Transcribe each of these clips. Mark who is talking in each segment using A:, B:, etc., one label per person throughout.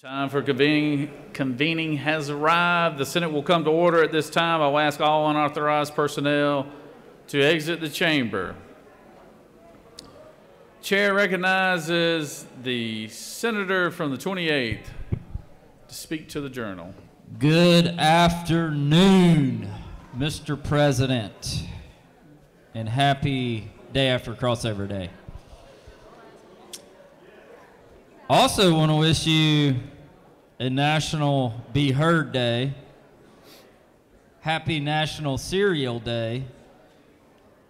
A: Time for convening has arrived. The Senate will come to order at this time. I will ask all unauthorized personnel to exit the chamber. Chair recognizes the senator from the 28th to speak to the Journal.
B: Good afternoon, Mr. President, and happy day after crossover day. Also want to wish you a National Be Heard Day, Happy National Cereal Day,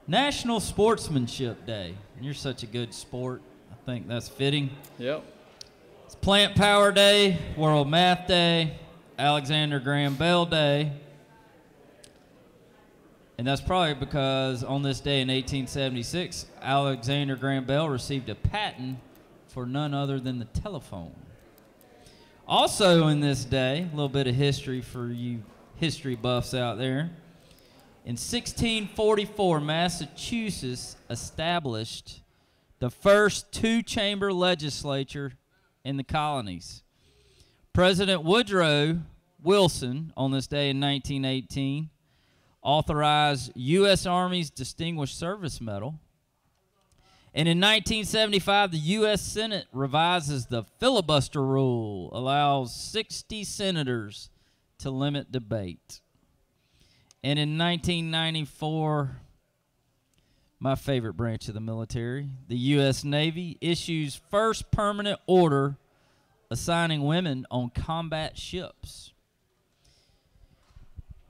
B: National Sportsmanship Day. And you're such a good sport. I think that's fitting.
A: Yep.
B: It's Plant Power Day, World Math Day, Alexander Graham Bell Day. And that's probably because on this day in 1876, Alexander Graham Bell received a patent for none other than the telephone. Also in this day, a little bit of history for you history buffs out there. In 1644, Massachusetts established the first two-chamber legislature in the colonies. President Woodrow Wilson, on this day in 1918, authorized U.S. Army's Distinguished Service Medal. And in 1975, the U.S. Senate revises the filibuster rule, allows 60 senators to limit debate. And in 1994, my favorite branch of the military, the U.S. Navy, issues first permanent order assigning women on combat ships.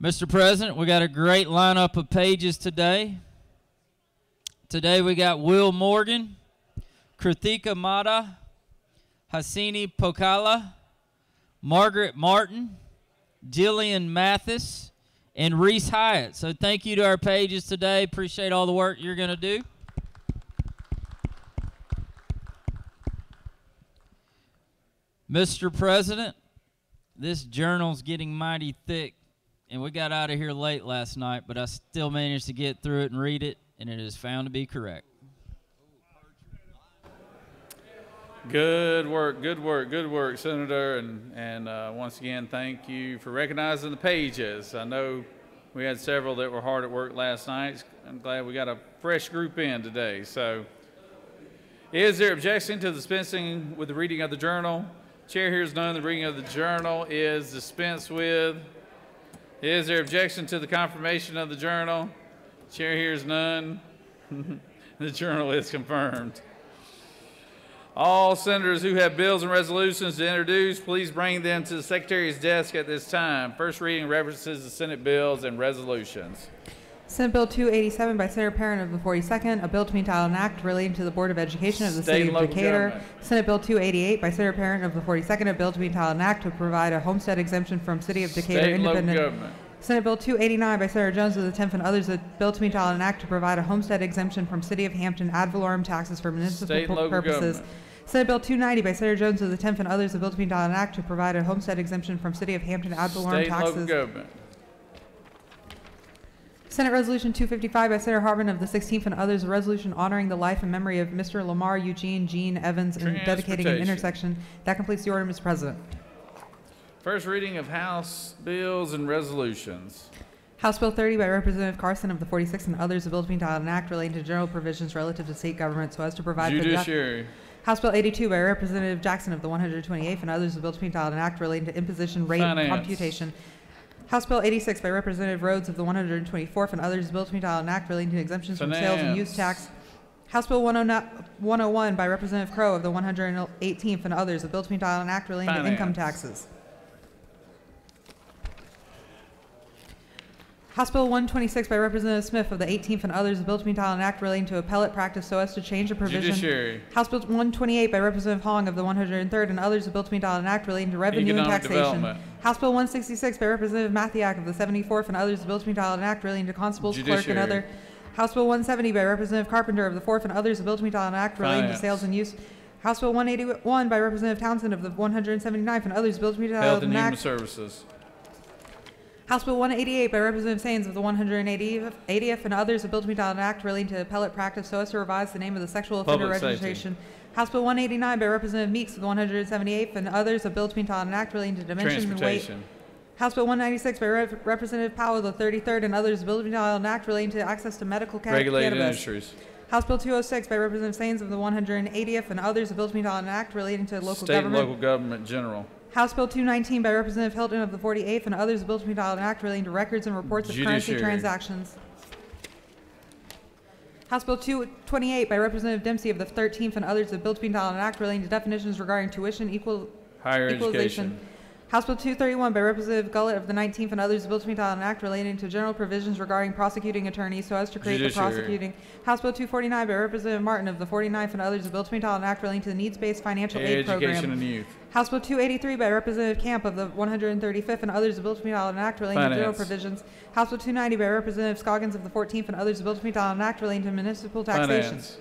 B: Mr. President, we got a great lineup of pages today. Today we got Will Morgan, Kritika Mata, Hasini Pokala, Margaret Martin, Jillian Mathis, and Reese Hyatt. So thank you to our pages today. Appreciate all the work you're going to do. Mr. President, this journal's getting mighty thick, and we got out of here late last night, but I still managed to get through it and read it. And it is found to be correct.
A: Good work, good work, good work, Senator. And once again, thank you for recognizing the pages. I know we had several that were hard at work last night. I'm glad we got a fresh group in today. So, is there objection to dispensing with the reading of the Journal? Chair hears none. The reading of the Journal is dispensed with. Is there objection to the confirmation of the Journal? Chair hears none. The Journal is confirmed. All senators who have bills and resolutions to introduce, please bring them to the Secretary's desk at this time. First reading references the Senate bills and resolutions.
C: Senate Bill 287 by Senator Parent of the 42nd, a bill to be entitled an act relating to the Board of Education of the City of Decatur. Senate Bill 288 by Senator Parent of the 42nd, a bill to be entitled an act to provide a homestead exemption from City of Decatur independent. Senate Bill 289 by Senator Jones of the 10th and others, a bill to be entitled an act to provide a homestead exemption from City of Hampton ad valorem taxes for municipal purposes. Government. Senate Bill 290 by Senator Jones of the 10th and others, a bill to be entitled an act to provide a homestead exemption from City of Hampton ad valorem taxes. Senate Resolution 255 by Senator Hartman of the 16th and others, a resolution honoring the life and memory of Mr. Lamar Eugene Jean Evans and dedicating an intersection. That completes the order, Mr. President.
A: First reading of House bills and resolutions.
C: House Bill 30 by Representative Carson of the 46th and others, a bill to be entitled an act relating to general provisions relative to state government so as to provide
A: Judiciary.
C: House Bill 82 by Representative Jackson of the 128th and others, a bill to be entitled an act relating to imposition rate computation. House Bill 86 by Representative Rhodes of the 124th and others, a bill to be entitled an act relating to exemptions from sales and use tax. House Bill 101 by Representative Crowe of the 118th and others, a bill to be entitled an act relating to income taxes. House Bill 126 by Representative Smith of the 18th and others, a bill to be entitled an act relating to appellate practice so as to change a provision.
A: Judiciary.
C: House Bill 128 by Representative Hong of the 103rd and others, a bill to be entitled an act relating to revenue and taxation. House Bill 166 by Representative Mathiak of the 74th and others, a bill to be entitled an act relating to constables, clerk, and other. House Bill 170 by Representative Carpenter of the 4th and others, a bill to be entitled an act relating to sales and use. House Bill 181 by Representative Townsend of the 179th and others, a bill to be entitled
A: Health and
C: an
A: Human
C: act.
A: Services.
C: House Bill 188 by Representative Sains of the 180th and others, a bill to be entitled an act relating to appellate practice so as to revise the name of the sexual offender
A: Public safety.
C: registration. House Bill 189 by Representative Meeks of the 178th and others, a bill to be entitled an act relating to dimensions and weight.
A: Transportation.
C: House Bill 196 by Representative Powell of the 33rd and others, a bill to be entitled an act relating to access to medical
A: Regulated
C: cannabis.
A: industries.
C: House Bill 206 by Representative Sains of the 180th and others, a bill to be entitled an act relating to local
A: State and
C: government.
A: local government general.
C: House Bill 219 by Representative Hilton of the 48th and others, a bill to be entitled an act relating to records and reports of currency
A: Judiciary.
C: transactions. House Bill 228 by Representative Dempsey of the 13th and others, a bill to be entitled an act relating to definitions regarding tuition
A: Higher
C: equalization.
A: education.
C: House Bill 231 by Representative Gullett of the 19th and others, a bill to be entitled an act relating to general provisions regarding prosecuting attorneys so as to create the
A: Judiciary.
C: prosecuting. House Bill 249 by Representative Martin of the 49th and others, a bill to be entitled an act relating to the needs-based financial aid
A: Education
C: program.
A: and youth.
C: House Bill 283 by Representative Camp of the 135th and others, a bill to be entitled an act relating to general
A: Finance.
C: provisions. House Bill 290 by Representative Scoggins of the 14th and others, a bill to be entitled an act relating to municipal taxation.
A: Finance.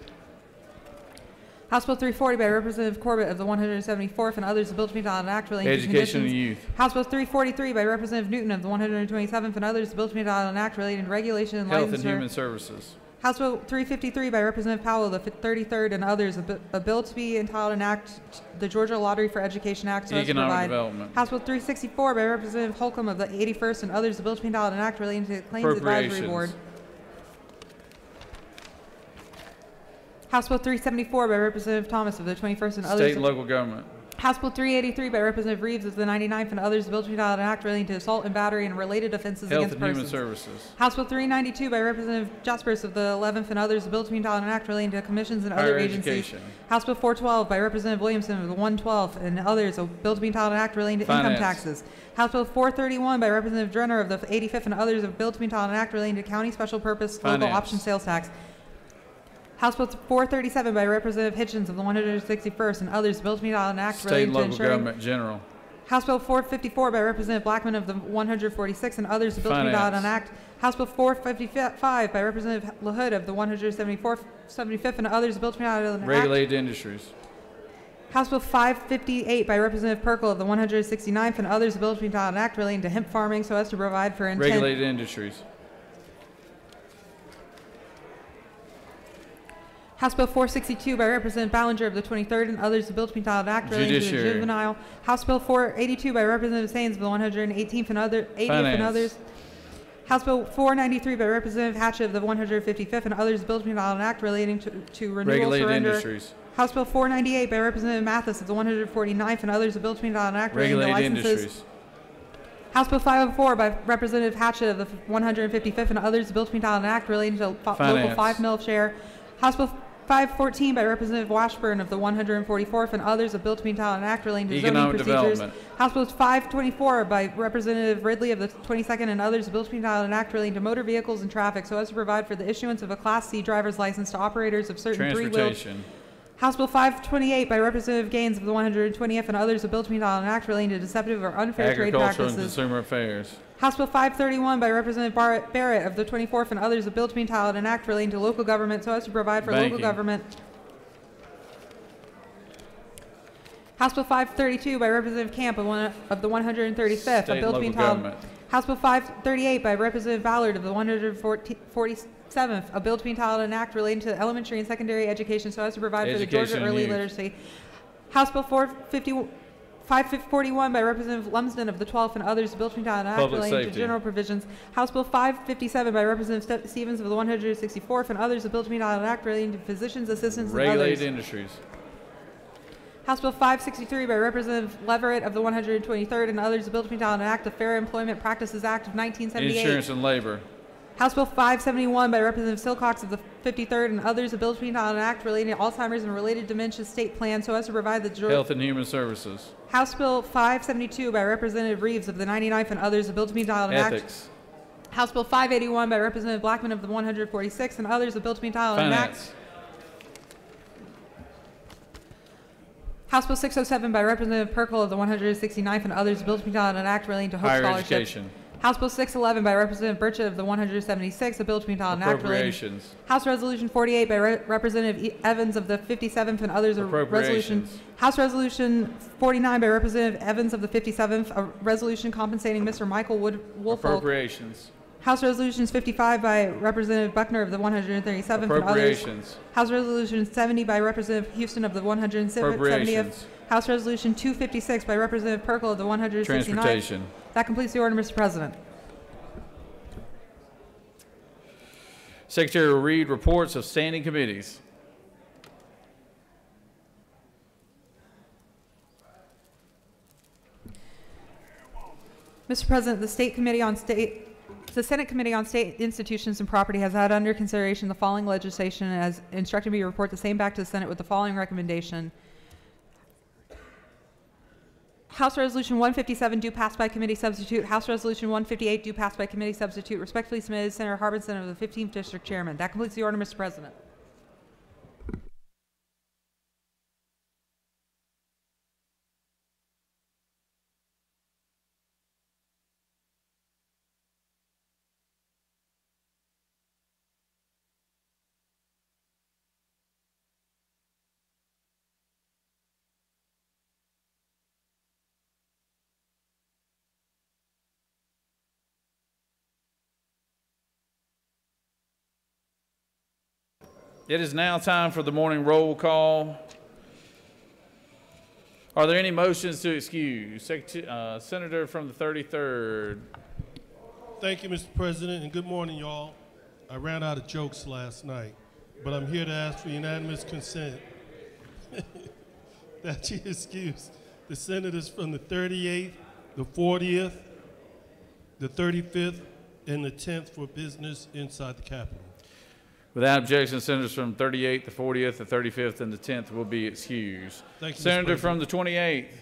C: House Bill 340 by Representative Corbett of the 174th and others, a bill to be entitled an act relating to
A: Education and
C: conditions.
A: youth.
C: House Bill 343 by Representative Newton of the 127th and others, a bill to be entitled an act relating to regulation and
A: Health and
C: licensure.
A: human services.
C: House Bill 353 by Representative Powell of the 33rd and others, a bill to be entitled an act, the Georgia Lottery for Education Act, so as to
A: Economic
C: provide.
A: development.
C: House Bill 364 by Representative Holcomb of the 81st and others, a bill to be entitled an act relating to the Claims Advisory Board.
A: Appropriations.
C: House Bill 374 by Representative Thomas of the 21st and others.
A: State and local government.
C: House Bill 383 by Representative Reeves of the 99th and others, a bill to be entitled an act relating to assault and battery and related offenses
A: Health
C: against
A: and human
C: persons.
A: services.
C: House Bill 392 by Representative Jaspers of the 11th and others, a bill to be entitled an act relating to commissions and other
A: Higher
C: agencies.
A: education.
C: House Bill 412 by Representative Williamson of the 112th and others, a bill to be entitled an act relating to income
A: Finance.
C: taxes. House Bill 431 by Representative Drenner of the 85th and others, a bill to be entitled an act relating to county special purpose local
A: Finance.
C: option sales tax. House Bill 437 by Representative Hitchens of the 161st and others, a bill to be entitled an act
A: State
C: relating
A: and
C: to
A: local
C: ensuring.
A: government general.
C: House Bill 454 by Representative Blackman of the 146th and others, a bill to be entitled an
A: Finance.
C: act. House Bill 455 by Representative LaHood of the 175th and others, a bill to be entitled an act.
A: Regulated industries.
C: House Bill 558 by Representative Perkle of the 169th and others, a bill to be entitled an act relating to hemp farming so as to provide for intent.
A: Regulated industries.
C: House Bill 462 by Representative Ballinger of the 23rd and others, a bill to be entitled an act relating to the
A: Judiciary.
C: juvenile. House Bill 482 by Representative Sains of the 118th and 80th and
A: Finance.
C: others. House Bill 493 by Representative Hatchett of the 155th and others, a bill to be entitled an act relating to renewal
A: Regulated
C: surrender.
A: industries.
C: House Bill 498 by Representative Mathis of the 149th and others, a bill to be entitled an act relating to
A: Regulated
C: licenses.
A: industries.
C: House Bill 504 by Representative Hatchett of the 155th and others, a bill to be entitled an act relating to local
A: Finance.
C: 5 mil share. House Bill 514 by Representative Washburn of the 144th and others, a bill to be entitled an act relating to zoning
A: Economic
C: procedures.
A: development.
C: House Bill 524 by Representative Ridley of the 22nd and others, a bill to be entitled an act relating to motor vehicles and traffic so as to provide for the issuance of a Class C driver's license to operators of certain three-wheeled.
A: Transportation.
C: House Bill 528 by Representative Gaines of the 120th and others, a bill to be entitled an act relating to deceptive or unfair trade
A: Agricultural and
C: practices.
A: consumer affairs.
C: House Bill 531 by Representative Barrett of the 24th and others, a bill to be entitled an act relating to local government so as to provide for local
A: Banking.
C: government. House Bill 532 by Representative Camp of the 135th,
A: State
C: a bill
A: and
C: to be
A: local
C: entitled.
A: government.
C: House Bill 538 by Representative Ballard of the 147th, a bill to be entitled an act relating to elementary and secondary education so as to provide for the
A: Education
C: Georgia
A: and
C: early
A: youth.
C: literacy. House Bill 541 by Representative Lumsden of the 12th and others, a bill to be entitled an act
A: Public
C: relating to
A: safety.
C: general provisions. House Bill 557 by Representative Stevens of the 164th and others, a bill to be entitled an act relating to physicians, assistants, and
A: Regulated
C: others.
A: industries.
C: House Bill 563 by Representative Leverett of the 123rd and others, a bill to be entitled an act of Fair Employment Practices Act of 1978.
A: Insurance and labor.
C: House Bill 571 by Representative Silcox of the 53rd and others, a bill to be entitled an act relating to Alzheimer's and related dementia state plan so as to provide the
A: Health and human services.
C: House Bill 572 by Representative Reeves of the 99th and others, a bill to be entitled an act.
A: Ethics.
C: House Bill 581 by Representative Blackman of the 146th and others, a bill to be entitled an act.
A: Finance.
C: House Bill 607 by Representative Perkle of the 169th and others, a bill to be entitled an act relating to Hope
A: Higher
C: Scholarship.
A: education.
C: House Bill 611 by Representative Burchett of the 176th, a bill to be entitled an act relating.
A: Appropriations.
C: House Resolution 48 by Representative Evans of the 57th and others, a resolution.
A: Appropriations.
C: House Resolution 49 by Representative Evans of the 57th, a resolution compensating Mr. Michael Woolfolk.
A: Appropriations.
C: House Resolutions 55 by Representative Buckner of the 137th and others.
A: Appropriations.
C: House Resolution 70 by Representative Houston of the 170th.
A: Appropriations.
C: House Resolution 256 by Representative Perkle of the 169th.
A: Transportation.
C: That completes the order, Mr. President.
A: Secretary will read reports of standing committees.
C: Mr. President, the Senate Committee on State Institutions and Property has had under consideration the following legislation and has instructed me to report the same back to the Senate with the following recommendation. House Resolution 157 due pass by committee substitute. House Resolution 158 due pass by committee substitute. Respectfully submitted, Senator Harbinson of the 15th District Chairman. That completes the order, Mr. President.
A: It is now time for the morning roll call. Are there any motions to excuse? Senator from the 33rd.
D: Thank you, Mr. President, and good morning, y'all. I ran out of jokes last night, but I'm here to ask for unanimous consent that you excuse the senators from the 38th, the 40th, the 35th, and the 10th for business inside the Capitol.
A: Without objection, senators from 38th, the 40th, the 35th, and the 10th will be excused.
D: Thank you,
A: Senator
D: Mr.
A: from the 28th.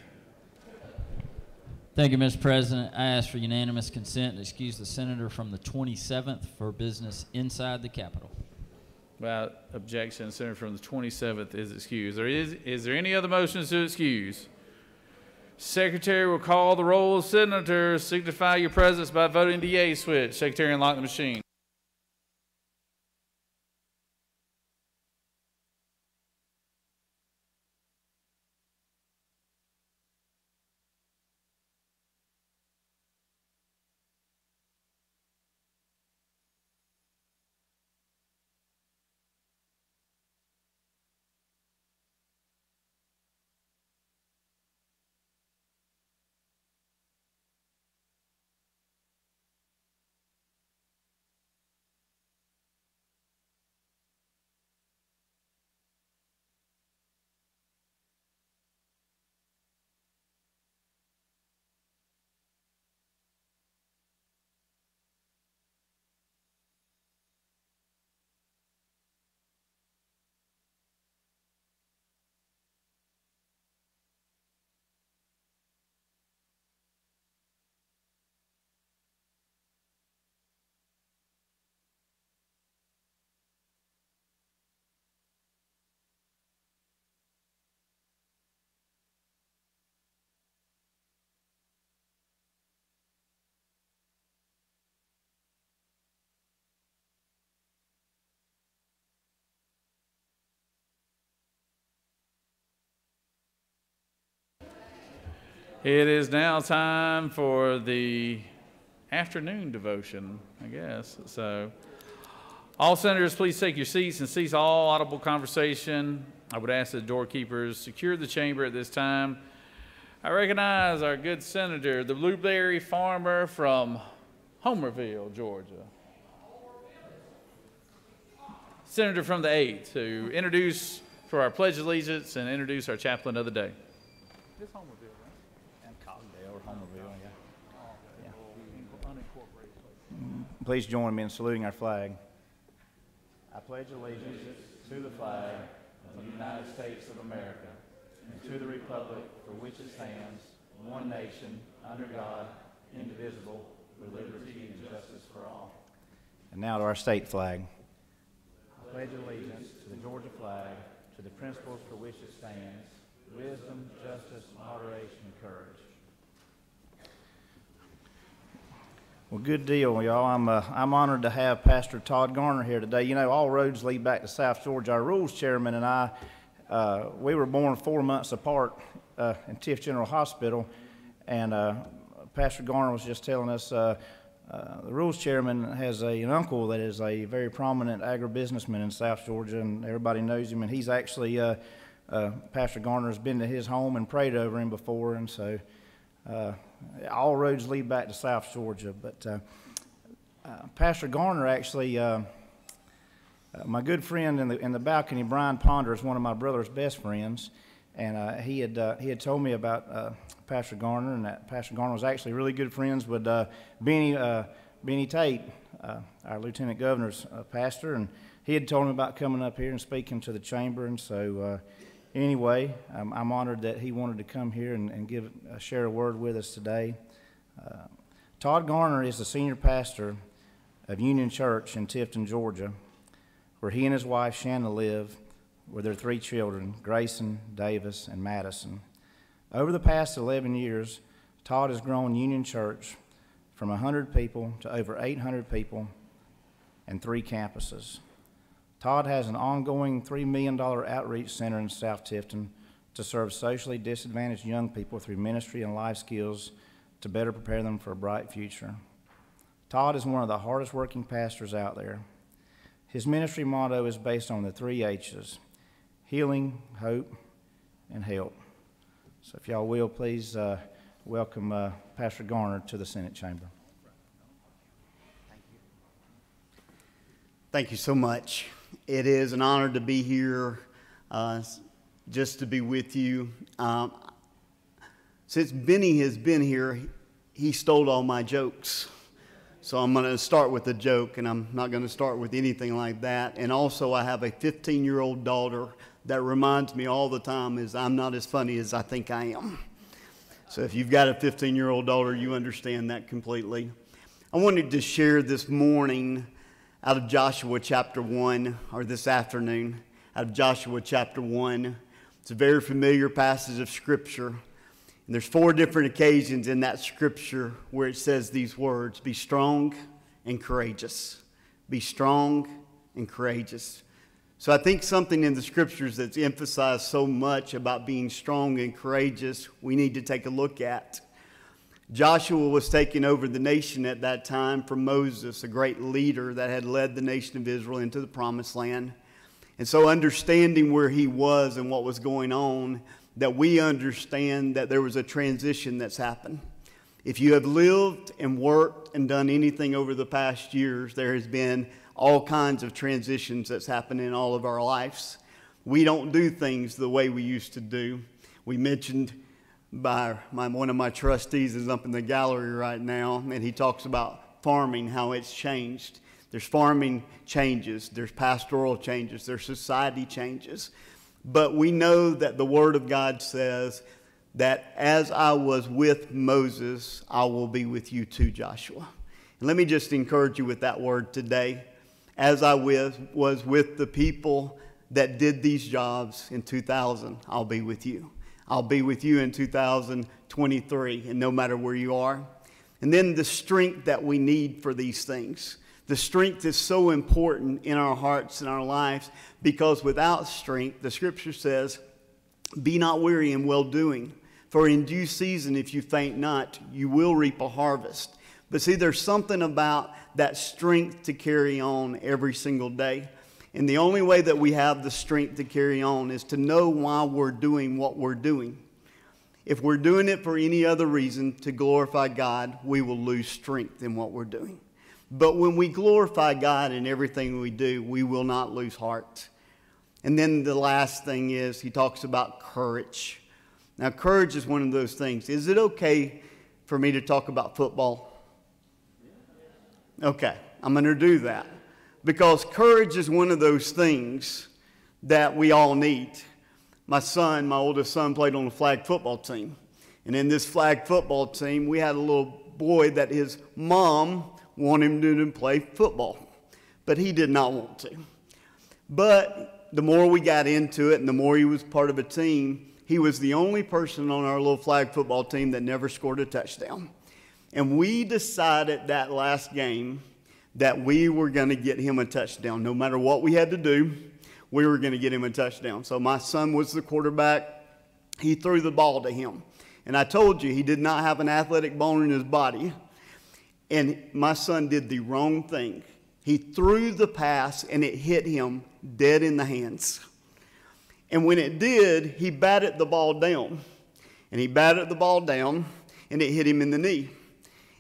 B: Thank you, Mr. President. I ask for unanimous consent to excuse the senator from the 27th for business inside the Capitol.
A: Without objection, senator from the 27th is excused. Is there any other motions to excuse? Secretary will call the roll of senators. Signify your presence by voting the yea switch. Secretary, unlock the machine. It is now time for the afternoon devotion, I guess. So, all senators, please take your seats and cease all audible conversation. I would ask the doorkeepers secure the chamber at this time. I recognize our good senator, the blueberry farmer from Homerville, Georgia. Senator from the 8th, to introduce for our Pledge of Allegiance and introduce our chaplain of the day. This Homerville.
E: Please join me in saluting our flag. I pledge allegiance to the flag of the United States of America and to the republic for which it stands, one nation, under God, indivisible, with liberty and justice for all. And now to our state flag. I pledge allegiance to the Georgia flag, to the principles for which it stands, wisdom, justice, moderation, and courage. Well, good deal, y'all. I'm honored to have Pastor Todd Garner here today. You know, all roads lead back to South Georgia. Our rules chairman and I, we were born 4 months apart in Tiff General Hospital, and Pastor Garner was just telling us the rules chairman has an uncle that is a very prominent agribusinessman in South Georgia, and everybody knows him. And he's actually Pastor Garner has been to his home and prayed over him before, and so. All roads lead back to South Georgia, but Pastor Garner actually, my good friend in the balcony, Brian Ponder, is one of my brother's best friends, and he had told me about Pastor Garner, and that Pastor Garner was actually really good friends with Benny Tate, our Lieutenant Governor's pastor, and he had told him about coming up here and speaking to the chamber, and so. Anyway, I'm honored that he wanted to come here and share a word with us today. Todd Garner is the senior pastor of Union Church in Tifton, Georgia, where he and his wife Shanna live with their 3 children, Grayson, Davis, and Madison. Over the past 11 years, Todd has grown Union Church from 100 people to over 800 people and 3 campuses. Todd has an ongoing $3 million outreach center in South Tifton to serve socially disadvantaged young people through ministry and life skills to better prepare them for a bright future. Todd is one of the hardest working pastors out there. His ministry motto is based on the 3 H's: healing, hope, and help. So if y'all will, please welcome Pastor Garner to the Senate chamber.
F: Thank you so much. It is an honor to be here, just to be with you. Since Benny has been here, he stole all my jokes. So I'm going to start with a joke, and I'm not going to start with anything like that. And also, I have a 15-year-old daughter that reminds me all the time is I'm not as funny as I think I am. So if you've got a 15-year-old daughter, you understand that completely. I wanted to share this morning out of Joshua chapter 1, or this afternoon, out of Joshua chapter 1. It's a very familiar passage of Scripture. And there's 4 different occasions in that Scripture where it says these words: be strong and courageous. Be strong and courageous. So I think something in the Scriptures that's emphasized so much about being strong and courageous, we need to take a look at. Joshua was taking over the nation at that time from Moses, a great leader that had led the nation of Israel into the promised land. And so understanding where he was and what was going on, that we understand that there was a transition that's happened. If you have lived and worked and done anything over the past years, there has been all kinds of transitions that's happened in all of our lives. We don't do things the way we used to do. We mentioned by one of my trustees is up in the gallery right now, and he talks about farming, how it's changed. There's farming changes, there's pastoral changes, there's society changes. But we know that the Word of God says that as I was with Moses, I will be with you too, Joshua. And let me just encourage you with that word today. As I was with the people that did these jobs in 2000, I'll be with you. I'll be with you in 2023, and no matter where you are. And then the strength that we need for these things. The strength is so important in our hearts and our lives, because without strength, the Scripture says, be not weary in well-doing, for in due season, if you faint not, you will reap a harvest. But see, there's something about that strength to carry on every single day. And the only way that we have the strength to carry on is to know why we're doing what we're doing. If we're doing it for any other reason to glorify God, we will lose strength in what we're doing. But when we glorify God in everything we do, we will not lose heart. And then the last thing is he talks about courage. Now, courage is one of those things. Is it okay for me to talk about football? Okay, I'm going to do that. Because courage is one of those things that we all need. My oldest son, played on the flag football team. And in this flag football team, we had a little boy that his mom wanted him to play football. But he did not want to. But the more we got into it and the more he was part of a team, he was the only person on our little flag football team that never scored a touchdown. And we decided that last game that we were going to get him a touchdown. No matter what we had to do, we were going to get him a touchdown. So my son was the quarterback. He threw the ball to him. And I told you, he did not have an athletic bone in his body. And my son did the wrong thing. He threw the pass, and it hit him dead in the hands. And when it did, he batted the ball down. And he batted the ball down, and it hit him in the knee.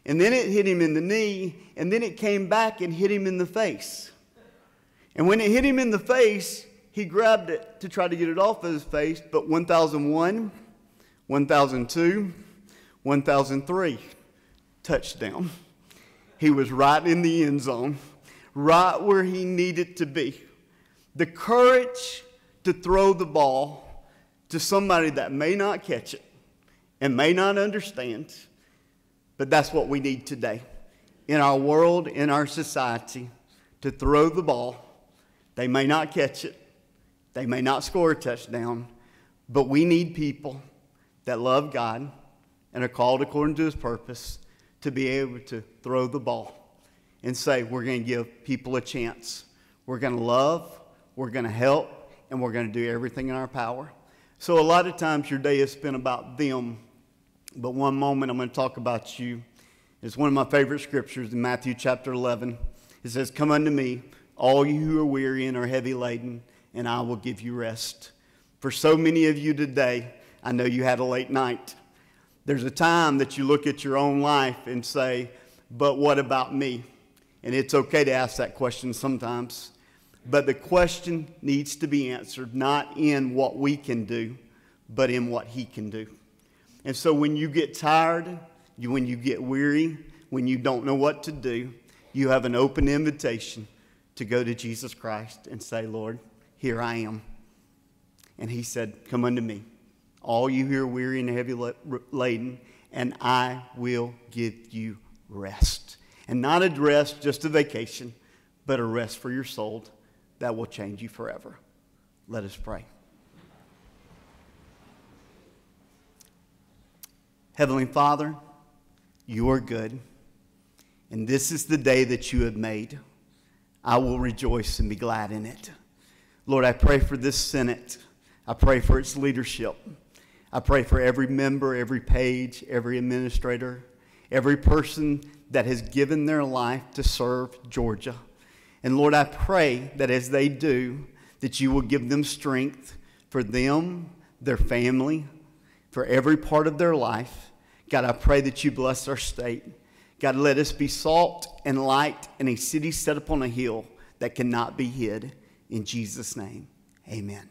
F: And then it hit him in the knee, and then it came back and hit him in the face. And when it hit him in the face, he grabbed it to try to get it off of his face, but 1001, 1002, 1003, touchdown. He was right in the end zone, right where he needed to be. The courage to throw the ball to somebody that may not catch it and may not understand, but that's what we need today. In our world, in our society, to throw the ball. They may not catch it. They may not score a touchdown, but we need people that love God and are called according to his purpose to be able to throw the ball and say, we're going to give people a chance. We're going to love, we're going to help, and we're going to do everything in our power. So a lot of times your day is spent about them, but one moment I'm going to talk about you. It's one of my favorite scriptures in Matthew chapter 11. It says, come unto me, all you who are weary and are heavy laden, and I will give you rest. For so many of you today, I know you had a late night. There's a time that you look at your own life and say, but what about me? And it's okay to ask that question sometimes. But the question needs to be answered not in what we can do, but in what he can do. And so when you get tired, when you get weary, when you don't know what to do, you have an open invitation to go to Jesus Christ and say, Lord, here I am. And he said, come unto me, all you who are weary and heavy laden, and I will give you rest. And not a rest, just a vacation, but a rest for your soul that will change you forever. Let us pray. Heavenly Father, you are good, and this is the day that you have made. I will rejoice and be glad in it. Lord, I pray for this Senate. I pray for its leadership. I pray for every member, every page, every administrator, every person that has given their life to serve Georgia. And Lord, I pray that as they do, that you will give them strength for them, their family, for every part of their life. God, I pray that you bless our state. God, let us be salt and light in a city set upon a hill that cannot be hid. In Jesus' name, amen.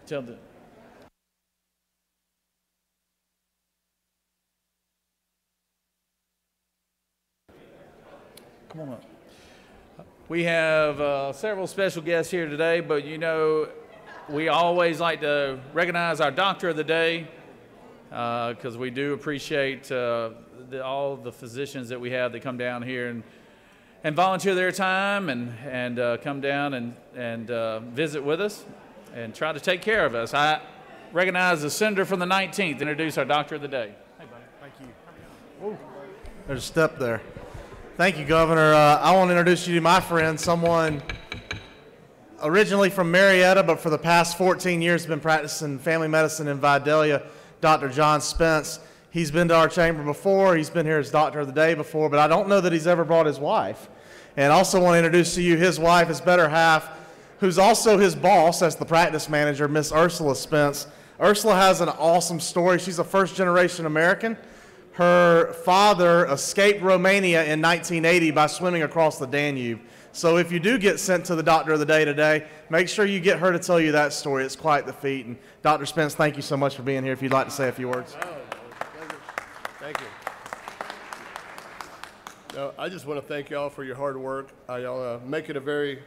A: Tell the. Come on up. We have several special guests here today, but you know, we always like to recognize our doctor of the day because we do appreciate all the physicians that we have that come down here and volunteer their time and come down and visit with us and try to take care of us. I recognize the senator from the 19th. Introduce our doctor of the day. Hey, buddy.
G: Thank you. Ooh, there's a step there. Thank you, Governor. I want to introduce you to my friend, someone originally from Marietta, but for the past 14 years has been practicing family medicine in Vidalia, Dr. John Spence. He's been to our chamber before. He's been here as doctor of the day before, but I don't know that he's ever brought his wife. And I also want to introduce to you his wife, his better half, who's also his boss as the practice manager, Miss Ursula Spence. Ursula has an awesome story. She's a first-generation American. Her father escaped Romania in 1980 by swimming across the Danube. So if you do get sent to the doctor of the day today, make sure you get her to tell you that story. It's quite the feat. And Dr. Spence, thank you so much for being here. If you'd like to say a few words.
H: Oh, pleasure. Thank you. No, I just want to thank y'all for your hard work. Y'all make it a very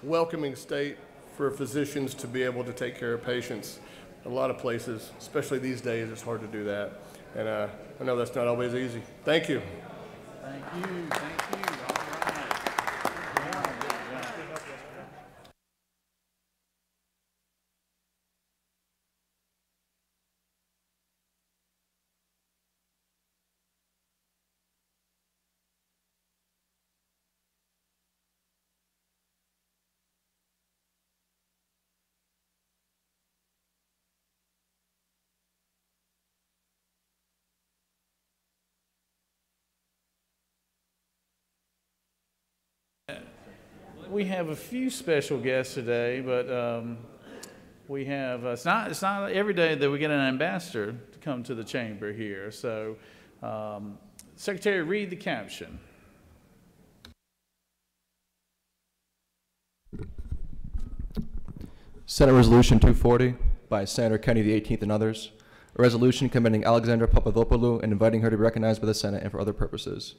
H: welcoming state for physicians to be able to take care of patients. A lot of places, especially these days, it's hard to do that. And I know that's not always easy. Thank you.
A: Thank you. Thank you. We have a few special guests today, but we have it's not every day that we get an ambassador to come to the chamber here. So, Secretary, read the caption.
I: Senate Resolution 240 by Senator Kenny the 18th and others. A resolution commending Alexandra Papadopoulou and inviting her to be recognized by the Senate and for other purposes.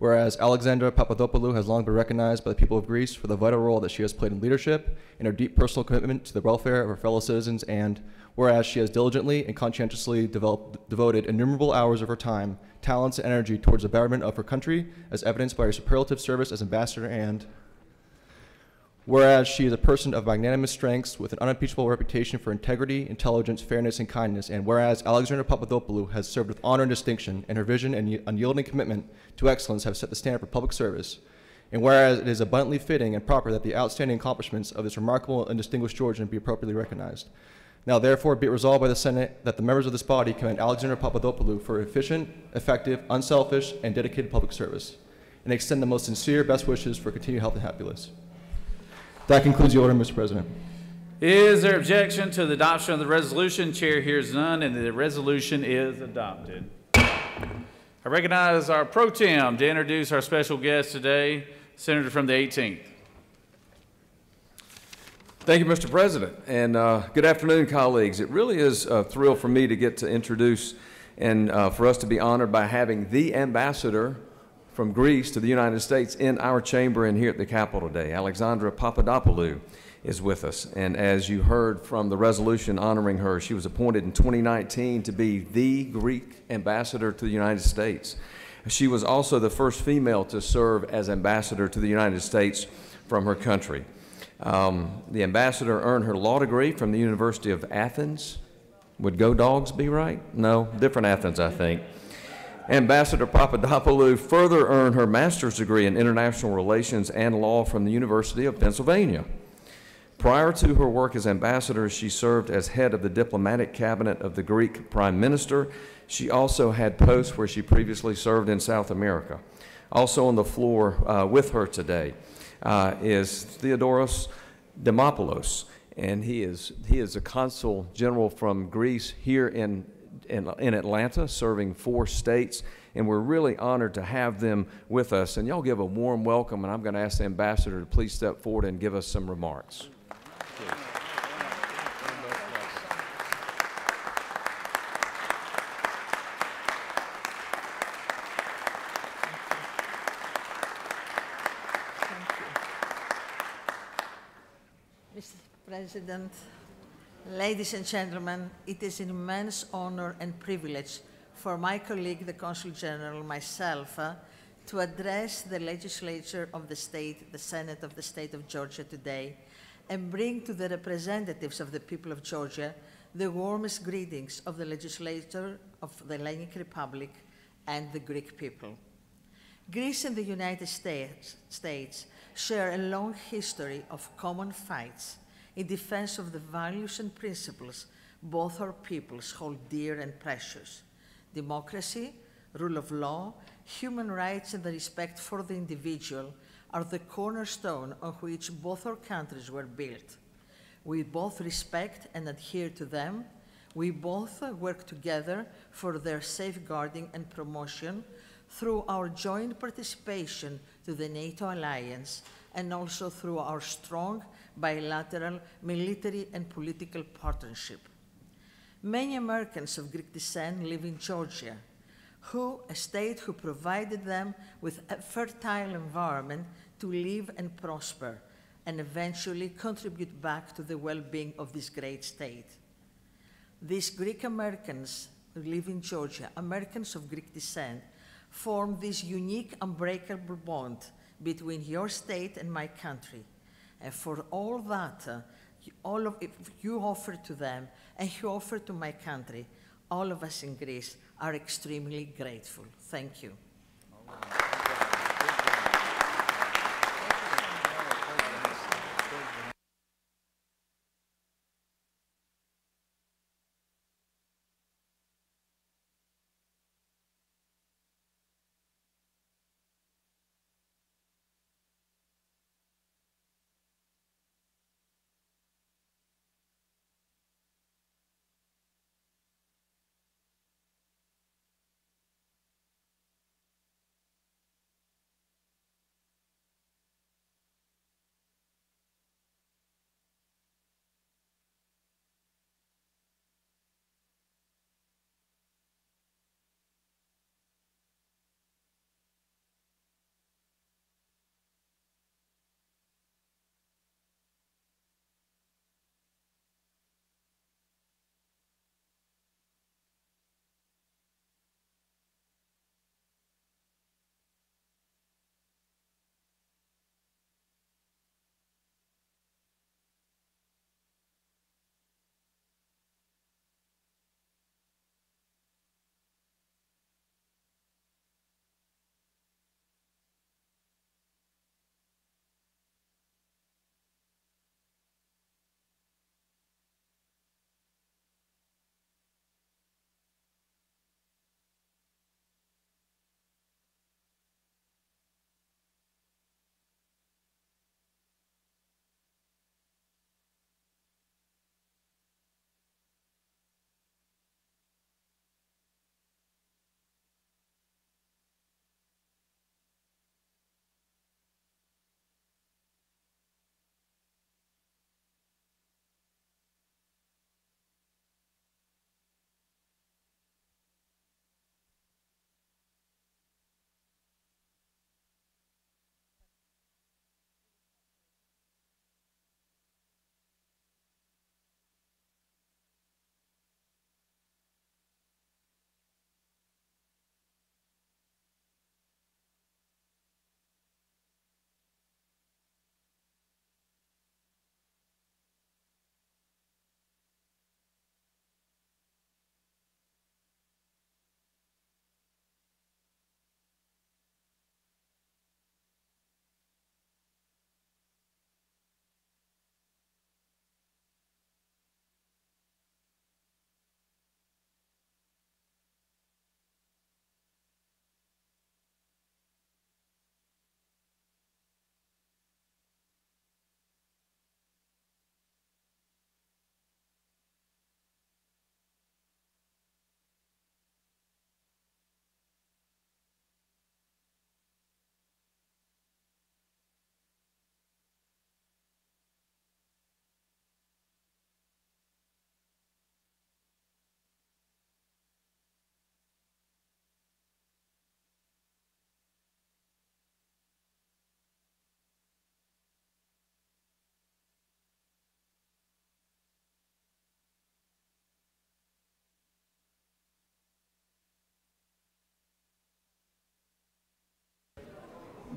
I: Whereas Alexandra Papadopoulou has long been recognized by the people of Greece for the vital role that she has played in leadership and her deep personal commitment to the welfare of her fellow citizens, and whereas she has diligently and conscientiously devoted innumerable hours of her time, talents, and energy towards the betterment of her country, as evidenced by her superlative service as ambassador, and whereas she is a person of magnanimous strengths with an unimpeachable reputation for integrity, intelligence, fairness, and kindness, and whereas Alexandra Papadopoulou has served with honor and distinction, and her vision and unyielding commitment to excellence have set the standard for public service, and whereas it is abundantly fitting and proper that the outstanding accomplishments of this remarkable and distinguished Georgian be appropriately recognized. Now therefore be it resolved by the Senate that the members of this body commend Alexandra Papadopoulou for efficient, effective, unselfish, and dedicated public service, and extend the most sincere best wishes for continued health and happiness. That concludes the order, Mr. President.
A: Is there objection to the adoption of the resolution? Chair hears none, and the resolution is adopted. I recognize our pro tem to introduce our special guest today, Senator from the 18th.
J: Thank you, Mr. President, and good afternoon, colleagues. It really is a thrill for me to get to introduce and for us to be honored by having the ambassador from Greece to the United States in our chamber and here at the Capitol today. Alexandra Papadopoulou is with us, and as you heard from the resolution honoring her, she was appointed in 2019 to be the Greek ambassador to the United States. She was also the first female to serve as ambassador to the United States from her country. The ambassador earned her law degree from the University of Athens. Would Go Dogs be right? No, different Athens, I think. Ambassador Papadopoulou further earned her master's degree in international relations and law from the University of Pennsylvania. Prior to her work as ambassador, she served as head of the diplomatic cabinet of the Greek Prime Minister. She also had posts where she previously served in South America. Also on the floor with her today is Theodoros Demopoulos, and he is a consul general from Greece here in Atlanta, serving 4 states, and we're really honored to have them with us. And y'all give a warm welcome, and I'm going to ask the ambassador to please step forward and give us some remarks.
K: President, ladies and gentlemen, it is an immense honor and privilege for my colleague, the Consul General, myself, to address the legislature of the state, the Senate of the state of Georgia today, and bring to the representatives of the people of Georgia the warmest greetings of the legislature of the Hellenic Republic and the Greek people. Greece and the United States share a long history of common fights in defense of the values and principles both our peoples hold dear and precious: democracy, rule of law, human rights, and the respect for the individual are the cornerstone on which both our countries were built. We both respect and adhere to them. We both work together for their safeguarding and promotion through our joint participation to the NATO alliance and also through our strong bilateral military and political partnership. Many Americans of Greek descent live in Georgia, a state who provided them with a fertile environment to live and prosper and eventually contribute back to the well-being of this great state. These Greek Americans who live in Georgia, Americans of Greek descent, form this unique, unbreakable bond between your state and my country. And for all that, all of you offer to them and you offer to my country, all of us in Greece are extremely grateful. Thank you.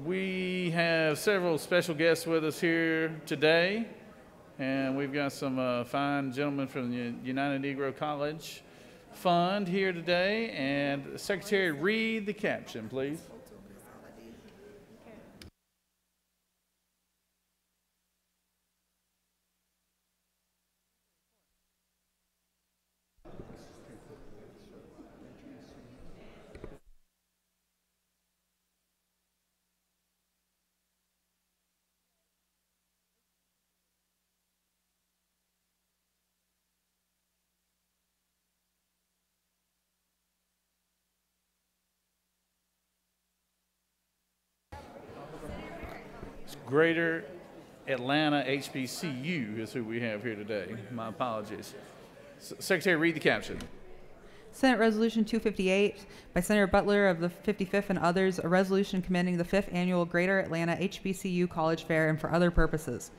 A: We have several special guests with us here today, and we've got some fine gentlemen from the United Negro College Fund here today. And Secretary, read the caption, please. Greater Atlanta HBCU is who we have here today. My apologies. Secretary, read the caption.
C: Senate Resolution 258 by Senator Butler of the 55th and others, a resolution commending the 5th Annual Greater Atlanta HBCU College Fair and for other purposes.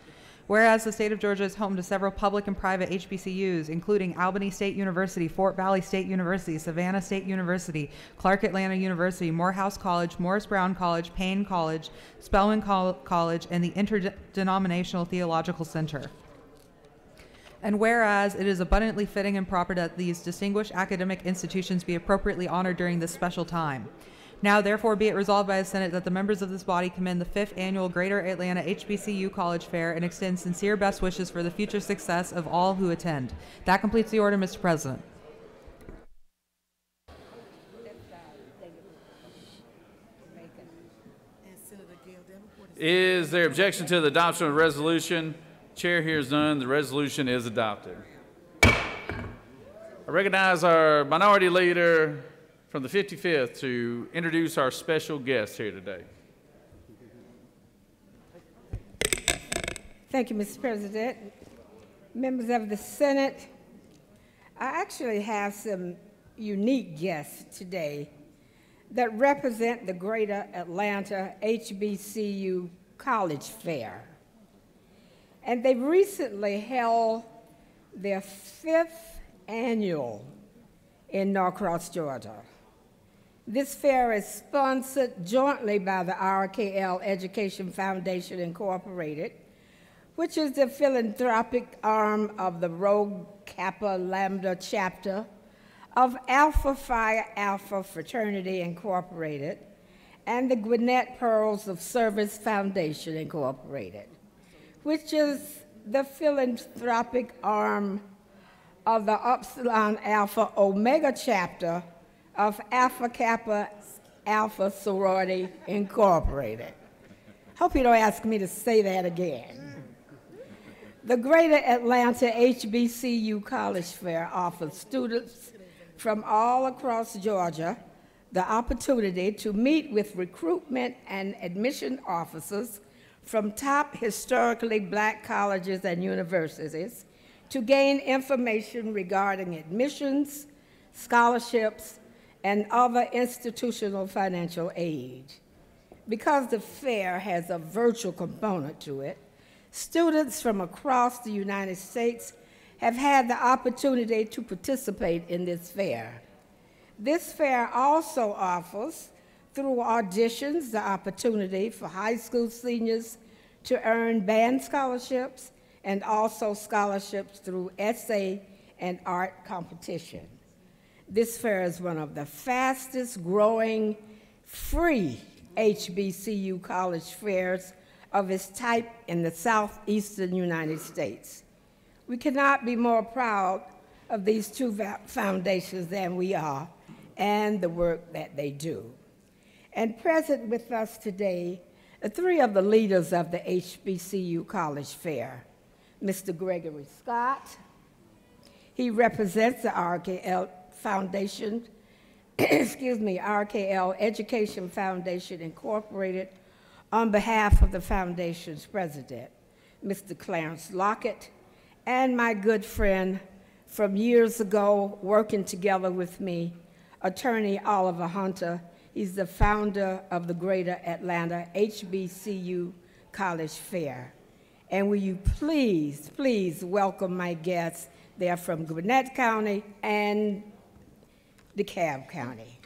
C: Whereas the state of Georgia is home to several public and private HBCUs, including Albany State University, Fort Valley State University, Savannah State University, Clark Atlanta University, Morehouse College, Morris Brown College, Payne College, Spelman College, and the Interdenominational Theological Center. And whereas it is abundantly fitting and proper that these distinguished academic institutions be appropriately honored during this special time. Now, therefore, be it resolved by the Senate that the members of this body commend the 5th Annual Greater Atlanta HBCU College Fair and extend sincere best wishes for the future success of all who attend. That completes the order, Mr. President.
A: Is there objection to the adoption of the resolution? Chair hears none. The resolution is adopted. I recognize our minority leader from the 55th to introduce our special guest here today.
L: Thank you, Mr. President. Members of the Senate, I actually have some unique guests today that represent the Greater Atlanta HBCU College Fair. And they recently held their 5th annual in Norcross, Georgia. This fair is sponsored jointly by the RKL Education Foundation Incorporated, which is the philanthropic arm of the Rho Kappa Lambda chapter of Alpha Phi Alpha Fraternity Incorporated and the Gwinnett Pearls of Service Foundation Incorporated, which is the philanthropic arm of the Upsilon Alpha Omega chapter of Alpha Kappa Alpha Sorority Incorporated. Hope you don't ask me to say that again. The Greater Atlanta HBCU College Fair offers students from all across Georgia the opportunity to meet with recruitment and admission officers from top historically black colleges and universities to gain information regarding admissions, scholarships, and other institutional financial aid. Because the fair has a virtual component to it, students from across the United States have had the opportunity to participate in this fair. This fair also offers, through auditions, the opportunity for high school seniors to earn band scholarships and also scholarships through essay and art competition. This fair is one of the fastest growing free HBCU college fairs of its type in the southeastern United States. We cannot be more proud of these two foundations than we are and the work that they do. And present with us today are 3 of the leaders of the HBCU College Fair. Mr. Gregory Scott, he represents the RKL Foundation, RKL Education Foundation Incorporated on behalf of the foundation's president, Mr. Clarence Lockett, and my good friend from years ago working together with me, Attorney Oliver Hunter. He's the founder of the Greater Atlanta HBCU College Fair. And will you please, please welcome my guests. They're from Gwinnett County and DeKalb County.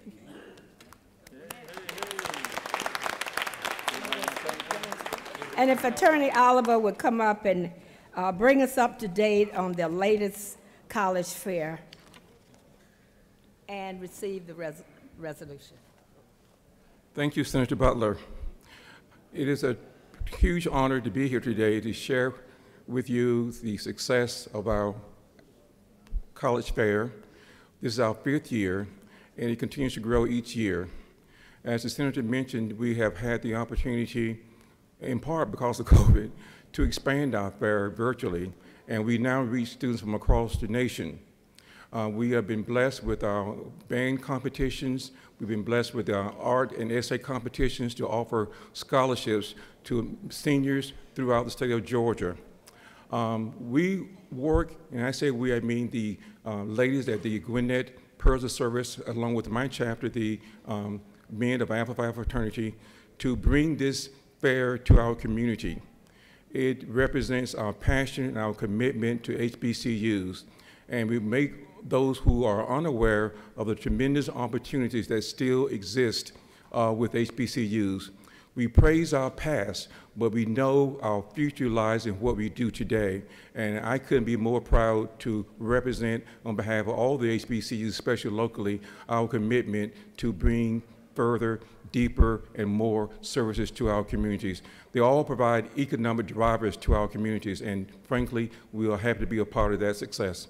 L: And if Attorney Oliver would come up and bring us up to date on the latest college fair and receive the resolution.
M: Thank you, Senator Butler. It is a huge honor to be here today to share with you the success of our college fair. This is our 5th year, and it continues to grow each year. As the Senator mentioned, we have had the opportunity, in part because of COVID, to expand our fair virtually, and we now reach students from across the nation. We have been blessed with our band competitions. We've been blessed with our art and essay competitions to offer scholarships to seniors throughout the state of Georgia. We work, and I say we, I mean the ladies at the Gwinnett Purser Service, along with my chapter, the men of Alpha Phi Fraternity, to bring this fair to our community. It represents our passion and our commitment to HBCUs, and we make those who are unaware of the tremendous opportunities that still exist with HBCUs. We praise our past, but we know our future lies in what we do today. And I couldn't be more proud to represent, on behalf of all the HBCUs, especially locally, our commitment to bring further, deeper, and more services to our communities. They all provide economic drivers to our communities, and frankly, we are happy to be a part of that success.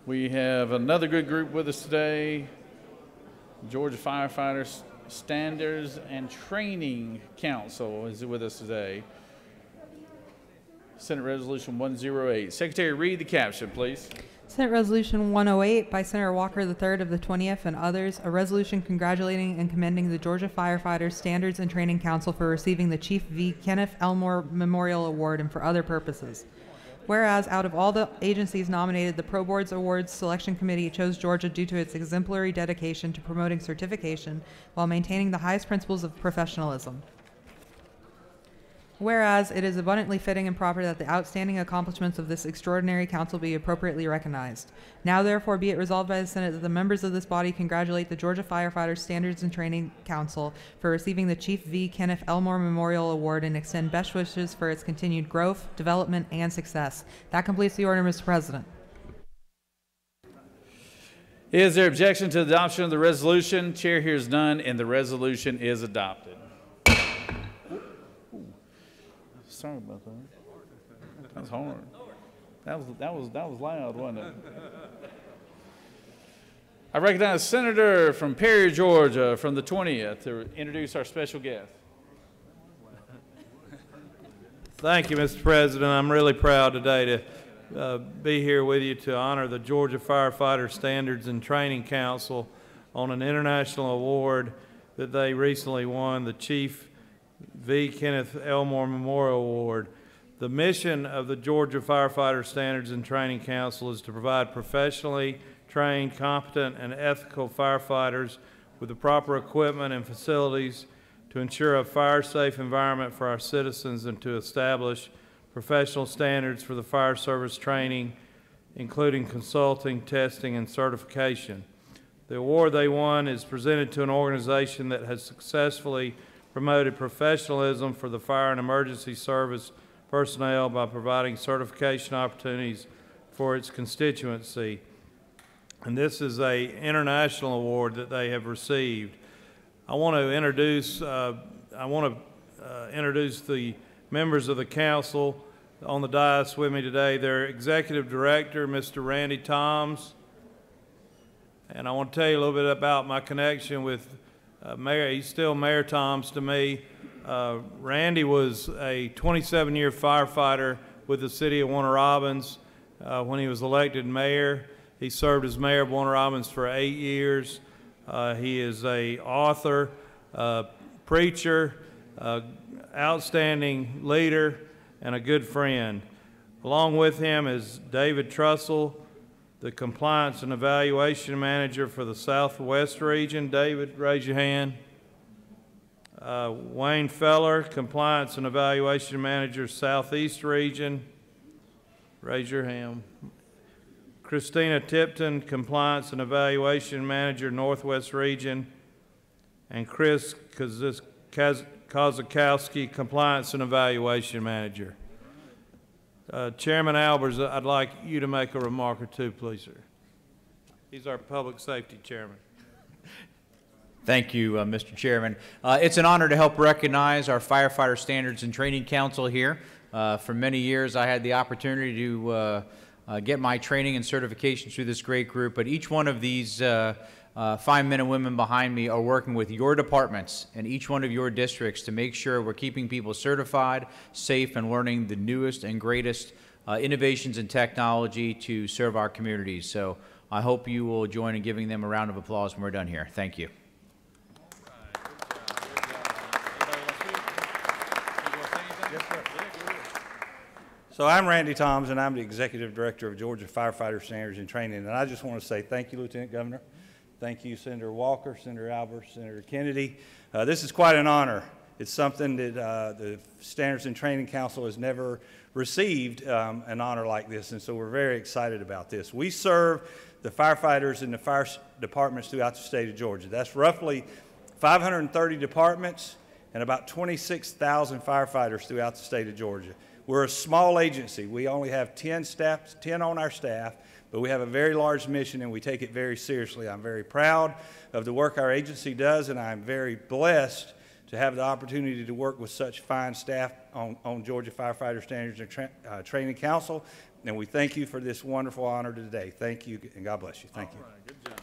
A: We have another good group with us today, Georgia Firefighters Standards and Training Council is with us today. Senate Resolution 108. Secretary, read the caption, please.
C: Senate Resolution 108 by Senator Walker III of the 20th and others, a resolution congratulating and commending the Georgia Firefighters Standards and Training Council for receiving the Chief V. Kenneth Elmore Memorial Award and for other purposes. Whereas, out of all the agencies nominated, the Pro Boards Awards Selection Committee chose Georgia due to its exemplary dedication to promoting certification while maintaining the highest principles of professionalism. Whereas, it is abundantly fitting and proper that the outstanding accomplishments of this extraordinary council be appropriately recognized. Now, therefore, be it resolved by the Senate that the members of this body congratulate the Georgia Firefighters Standards and Training Council for receiving the Chief V. Kenneth Elmore Memorial Award and extend best wishes for its continued growth, development, and success. That completes the order, Mr. President.
A: Is there objection to the adoption of the resolution? Chair hears none, and the resolution is adopted. Sorry about that. That was hard. That was loud, wasn't it? I recognize Senator from Perry, Georgia, from the 20th, to introduce our special guest.
N: Thank you, Mr. President. I'm really proud today to be here with you to honor the Georgia Firefighter Standards and Training Council on an international award that they recently won, the Chief V. Kenneth Elmore Memorial Award. The mission of the Georgia Firefighter Standards and Training Council is to provide professionally trained, competent, and ethical firefighters with the proper equipment and facilities to ensure a fire-safe environment for our citizens and to establish professional standards for the fire service training, including consulting, testing, and certification. The award they won is presented to an organization that has successfully promoted professionalism for the fire and emergency service personnel by providing certification opportunities for its constituency. And this is an international award that they have received. I want to introduce the members of the council on the dais with me today. Their executive director, Mr. Randy Toms. And I want to tell you a little bit about my connection with Mayor. He's still Mayor Toms to me. Randy was a 27-year firefighter with the city of Warner Robins when he was elected mayor. He served as mayor of Warner Robins for 8 years. He is an author, preacher, outstanding leader, and a good friend. Along with him is David Trussell, the Compliance and Evaluation Manager for the Southwest region. David, raise your hand. Wayne Feller, Compliance and Evaluation Manager, Southeast region. Raise your hand. Christina Tipton, Compliance and Evaluation Manager, Northwest region. And Chris Kozakowski, Compliance and Evaluation Manager. Chairman Albers, I'd like you to make a remark or two, please, sir. He's our Public Safety Chairman.
O: Thank you, Mr. Chairman. It's an honor to help recognize our Firefighter Standards and Training Council here. For many years, I had the opportunity to get my training and certification through this great group, but each one of these fine men and women behind me are working with your departments and each one of your districts to make sure we're keeping people certified, safe, and learning the newest and greatest innovations in technology to serve our communities. So I hope you will join in giving them a round of applause when we're done here. Thank you.
P: So I'm Randy Toms, and I'm the Executive Director of Georgia Firefighter Standards and Training. And I just want to say thank you, Lieutenant Governor. Thank you, Senator Walker, Senator Albers, Senator Kennedy. This is quite an honor. It's something that the Standards and Training Council has never received an honor like this, and so we're very excited about this. We serve the firefighters in the fire departments throughout the state of Georgia. That's roughly 530 departments and about 26,000 firefighters throughout the state of Georgia. We're a small agency. We only have 10 on our staff, but we have a very large mission and we take it very seriously. I'm very proud of the work our agency does, and I'm very blessed to have the opportunity to work with such fine staff on Georgia Firefighter Standards and Training Council, and we thank you for this wonderful honor today. Thank you, and God bless you. Thank you.
A: All right, good job.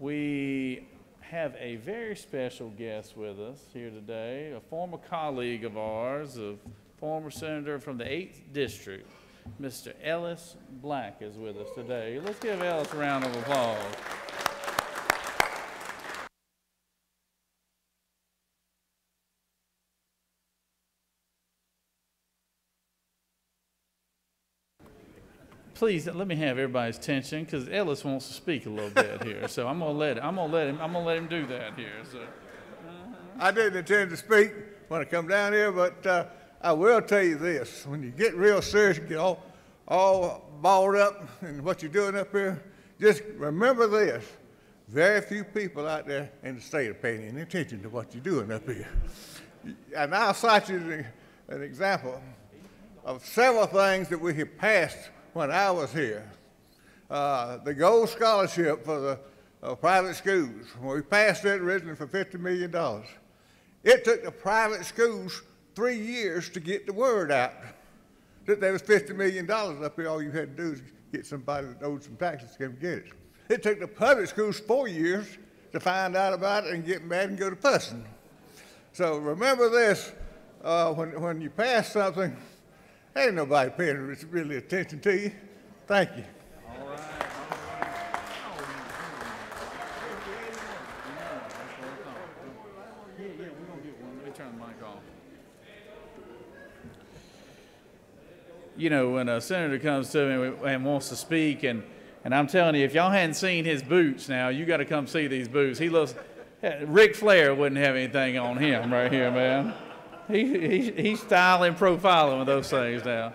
A: We have a very special guest with us here today, a former colleague of ours, a former senator from the 8th District. Mr. Ellis Black is with us today. Let's give Ellis a round of applause. Please let me have everybody's attention, because Ellis wants to speak a little bit here. So I'm gonna let him do that here. So.
Q: I didn't intend to speak when I come down here, but I will tell you this: when you get real serious, you get all balled up in what you're doing up here, just remember this: Very few people out there in the state are paying any attention to what you're doing up here. And I'll cite you an example of several things that we have passed when I was here. The gold scholarship for the private schools. We passed it originally for $50 million. It took the private schools 3 years to get the word out that there was $50 million up here. All you had to do is get somebody that owed some taxes to come get it. It took the public schools 4 years to find out about it and get mad and go to fussing. So remember this, when you pass something, ain't nobody paying really attention to you. Thank you.
A: All right. Yeah, we're going to get one. Let me turn the mic off. You know, when a senator comes to me and wants to speak, and I'm telling you, if y'all hadn't seen his boots now, you got to come see these boots. He looks, Ric Flair wouldn't have anything on him right here, man. He's styling, profiling with those things now.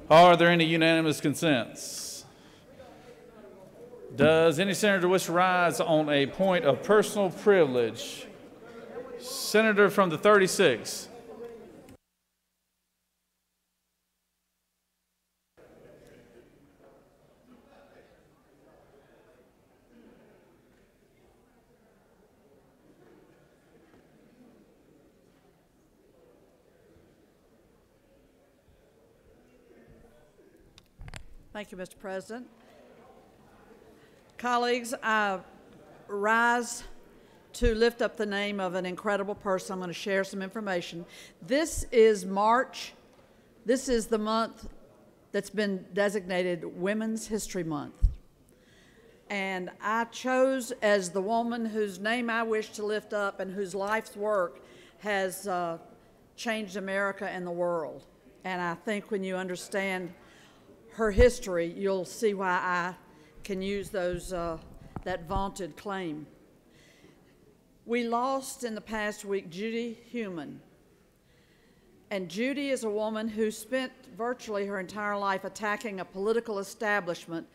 A: Are there any unanimous consents? Does any senator wish to rise on a point of personal privilege? Senator from the 36th.
R: Thank you, Mr. President. Colleagues, I rise to lift up the name of an incredible person. I'm going to share some information. This is March. This is the month that's been designated Women's History Month. And I chose as the woman whose name I wish to lift up and whose life's work has changed America and the world. And I think when you understand her history, you'll see why I can use those, that vaunted claim. We lost in the past week Judy Heumann. And Judy is a woman who spent virtually her entire life attacking a political establishment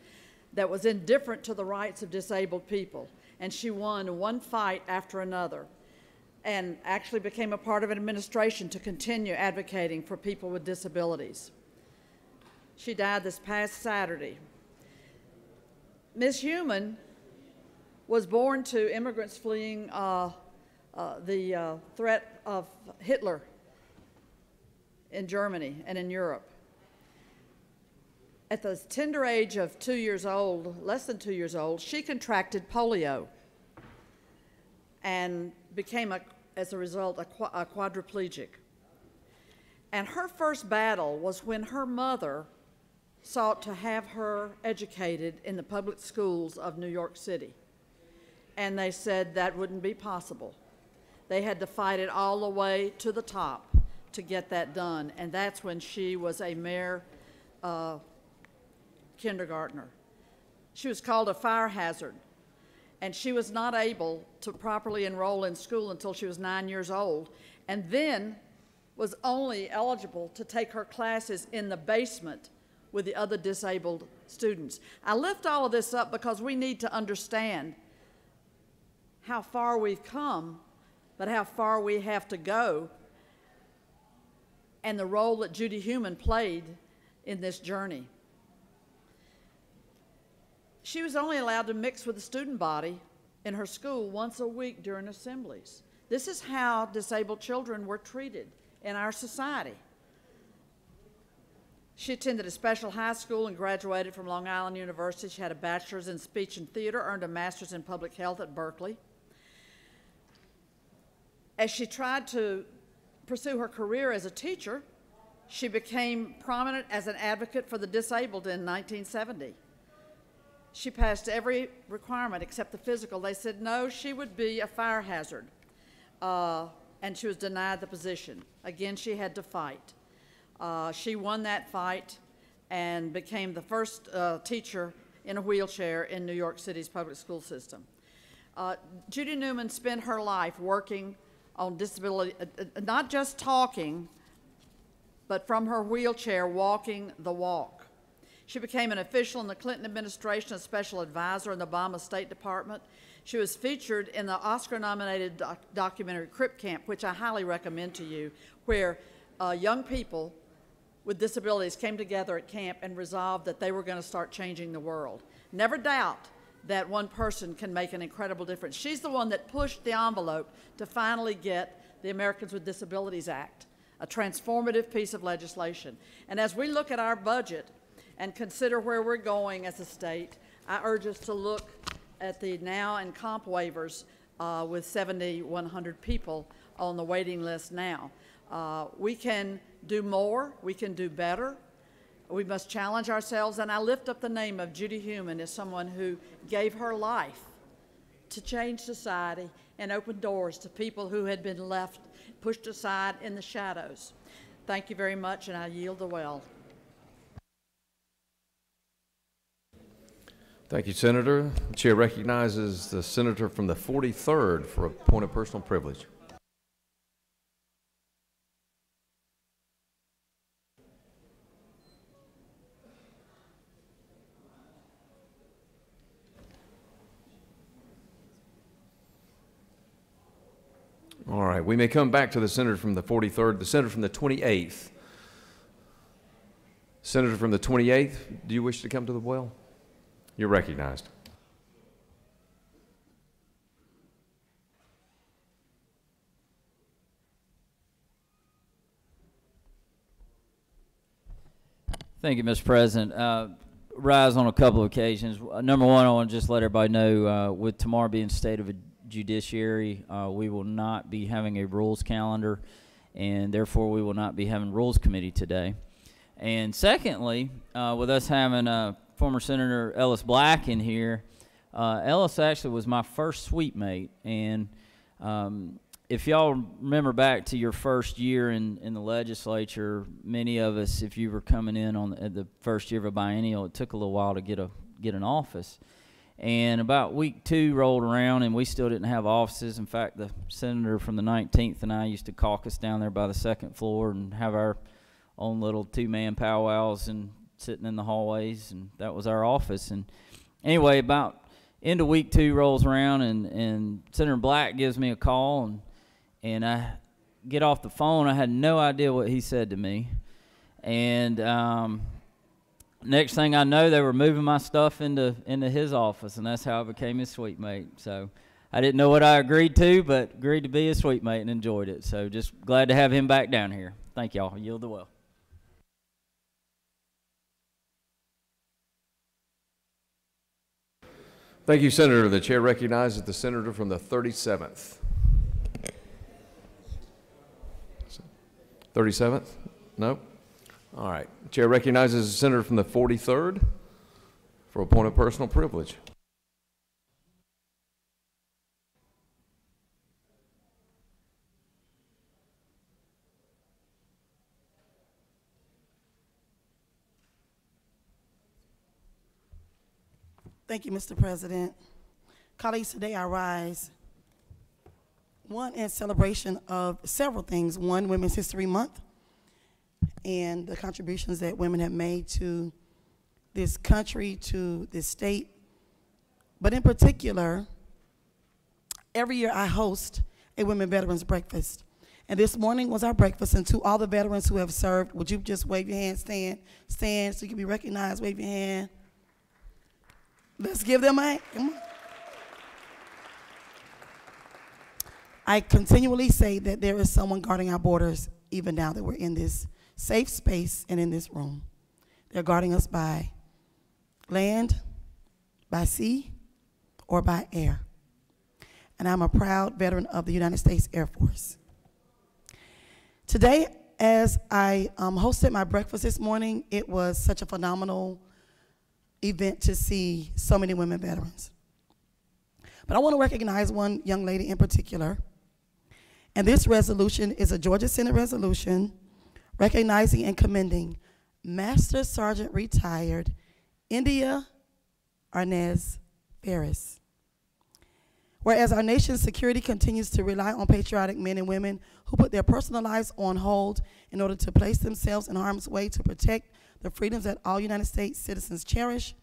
R: that was indifferent to the rights of disabled people. And she won one fight after another and actually became a part of an administration to continue advocating for people with disabilities. She died this past Saturday. Ms. Heumann was born to immigrants fleeing the threat of Hitler in Germany and in Europe. At the tender age of 2 years old, less than 2 years old, she contracted polio and became, as a result, a quadriplegic. And her first battle was when her mother sought to have her educated in the public schools of New York City. And they said that wouldn't be possible. They had to fight it all the way to the top to get that done. And that's when she was a mere kindergartner. She was called a fire hazard. And she was not able to properly enroll in school until she was 9 years old, and then was only eligible to take her classes in the basement with the other disabled students. I lift all of this up because we need to understand how far we've come, but how far we have to go, and the role that Judy Heumann played in this journey. She was only allowed to mix with the student body in her school once a week during assemblies. This is how disabled children were treated in our society. She attended a special high school and graduated from Long Island University. She had a bachelor's in speech and theater, earned a master's in public health at Berkeley. As she tried to pursue her career as a teacher, she became prominent as an advocate for the disabled in 1970. She passed every requirement except the physical. They said no, she would be a fire hazard, and she was denied the position. Again, she had to fight. She won that fight and became the first teacher in a wheelchair in New York City's public school system. Judy Newman spent her life working on disability, not just talking, but from her wheelchair, walking the walk. She became an official in the Clinton administration, a special advisor in the Obama State Department. She was featured in the Oscar-nominated documentary Crip Camp, which I highly recommend to you, where young people with disabilities came together at camp and resolved that they were going to start changing the world. Never doubt that one person can make an incredible difference. She's the one that pushed the envelope to finally get the Americans with Disabilities Act, a transformative piece of legislation. And as we look at our budget and consider where we're going as a state, I urge us to look at the now and comp waivers with 7,100 people on the waiting list now. We can do more, we can do better. We must challenge ourselves, and I lift up the name of Judy Newman as someone who gave her life to change society and open doors to people who had been left, pushed aside in the shadows. Thank you very much, and I yield the well.
J: Thank you, Senator. The chair recognizes the senator from the 43rd for a point of personal privilege. All right, we may come back to the senator from the 43rd, the senator from the 28th. Senator from the 28th, do you wish to come to the well? You're recognized.
B: Thank you, Mr. President. Rise on a couple of occasions. Number one, I want to just let everybody know, with tomorrow being State of a Judiciary, we will not be having a rules calendar, and therefore we will not be having Rules Committee today. And secondly, with us having former Senator Ellis Black in here, Ellis actually was my first suite mate, and if y'all remember back to your first year in the legislature, many of us, if you were coming in on the first year of a biennial, it took a little while to get an office. And about week 2 rolled around, and we still didn't have offices. In fact, the senator from the 19th and I used to caucus down there by the 2nd floor and have our own little 2-man powwows and sitting in the hallways, and that was our office. And anyway, about into week 2 rolls around, and Senator Black gives me a call, and I get off the phone. I had no idea what he said to me. And next thing I know, they were moving my stuff into his office, and that's how I became his suite mate. So I didn't know what I agreed to, but agreed to be his suite mate and enjoyed it. So just glad to have him back down here. Thank y'all. Yield the well.
J: Thank you, Senator. The chair recognizes the senator from the 37th. 37th? No? All right. The chair recognizes the senator from the 43rd for a point of personal privilege.
S: Thank you, Mr. President. Colleagues, today I rise, one, in celebration of several things. One, Women's History Month, and the contributions that women have made to this country, to this state. But in particular, every year I host a Women Veterans Breakfast. And this morning was our breakfast, and to all the veterans who have served, would you just wave your hand, stand so you can be recognized, wave your hand. Let's give them a, come on. I continually say that there is someone guarding our borders even now that we're in this safe space and in this room. They're guarding us by land, by sea, or by air. And I'm a proud veteran of the United States Air Force. Today, as I hosted my breakfast this morning, it was such a phenomenal event to see so many women veterans. But I want to recognize one young lady in particular. And this resolution is a Georgia Senate resolution recognizing and commending Master Sergeant Retired India Arnez Ferris. Whereas our nation's security continues to rely on patriotic men and women who put their personal lives on hold in order to place themselves in harm's way to protect the freedoms that all United States citizens cherish,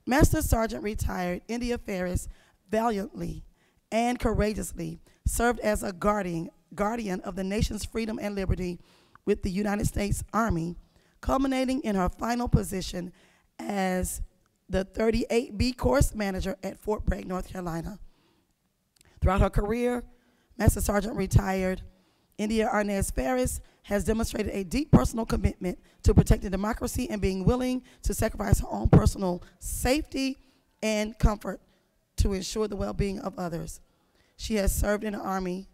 S: Master Sergeant Retired India Ferris valiantly and courageously served as a guardian of the nation's freedom and liberty with the United States Army, culminating in her final position as the 38B Course Manager at Fort Bragg, North Carolina. Throughout her career, Master Sergeant Retired India Arnez Ferris has demonstrated a deep personal commitment to protecting democracy and being willing to sacrifice her own personal safety and comfort to ensure the well-being of others. She has served in the Army,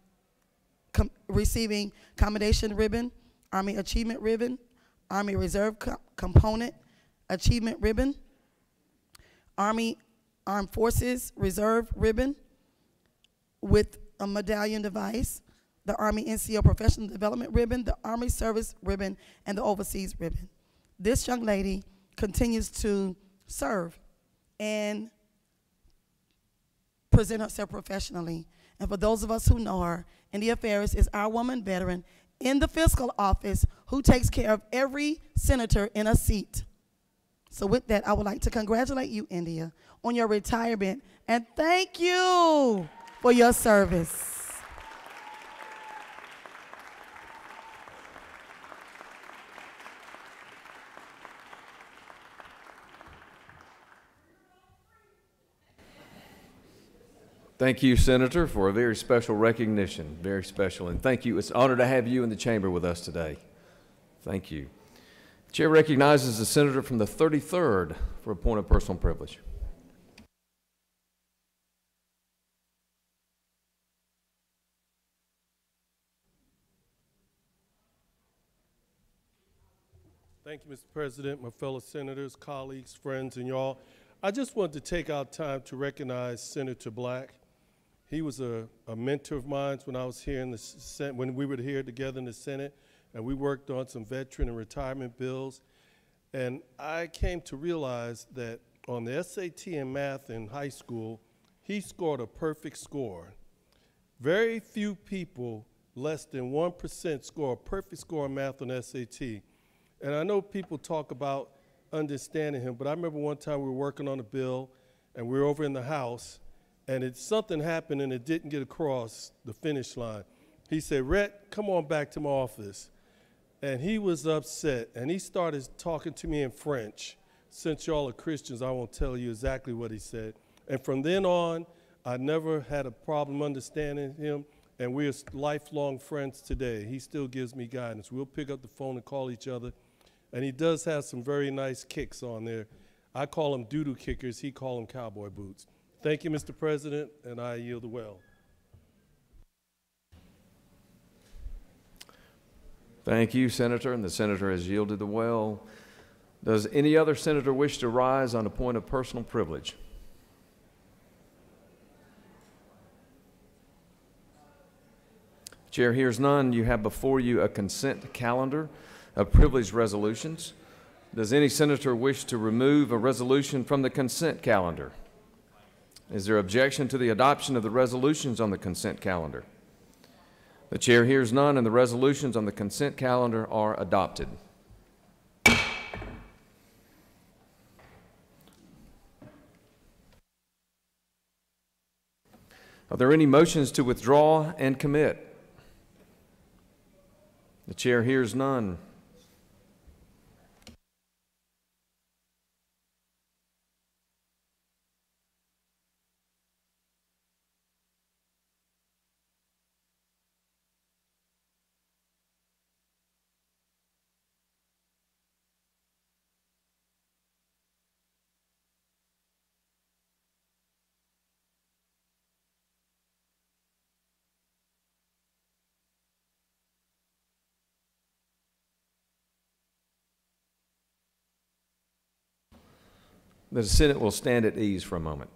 S: receiving Commendation Ribbon, Army Achievement Ribbon, Army Reserve Component Achievement Ribbon, Army Armed Forces Reserve Ribbon with a medallion device, the Army NCO Professional Development Ribbon, the Army Service Ribbon, and the Overseas Ribbon. This young lady continues to serve and present herself professionally. And for those of us who know her, India Ferris is our woman veteran in the fiscal office who takes care of every senator in a seat. So with that, I would like to congratulate you, India, on your retirement, and thank you for your service.
J: Thank you, Senator, for a very special recognition, very special. And thank you. It's an honor to have you in the chamber with us today. Thank you. The chair recognizes the senator from the 33rd for a point of personal privilege.
D: Thank you, Mr. President, my fellow senators, colleagues, friends, and y'all. I just wanted to take out time to recognize Senator Black. He was a mentor of mine when I was here in the Senate, when we were here together in the Senate, and we worked on some veteran and retirement bills. And I came to realize that on the SAT and math in high school, he scored a perfect score. Very few people, less than 1%, score a perfect score in math on SAT. And I know people talk about understanding him, but I remember one time we were working on a bill, and we were over in the House, and something happened and it didn't get across the finish line. He said, "Rhett, come on back to my office." And he was upset, and he started talking to me in French. Since y'all are Christians, I won't tell you exactly what he said. And from then on, I never had a problem understanding him, and we are lifelong friends today. He still gives me guidance. We'll pick up the phone and call each other, and he does have some very nice kicks on there. I call them doo-doo kickers. He call them cowboy boots. Thank you, Mr. President, and I yield the well.
J: Thank you, Senator, and the senator has yielded the well. Does any other senator wish to rise on a point of personal privilege? Chair hears none. You have before you a consent calendar of privileged resolutions. Does any senator wish to remove a resolution from the consent calendar? Is there objection to the adoption of the resolutions on the consent calendar? The chair hears none, and the resolutions on the consent calendar are adopted. Are there any motions to withdraw and commit? The chair hears none. The Senate will stand at ease for a moment.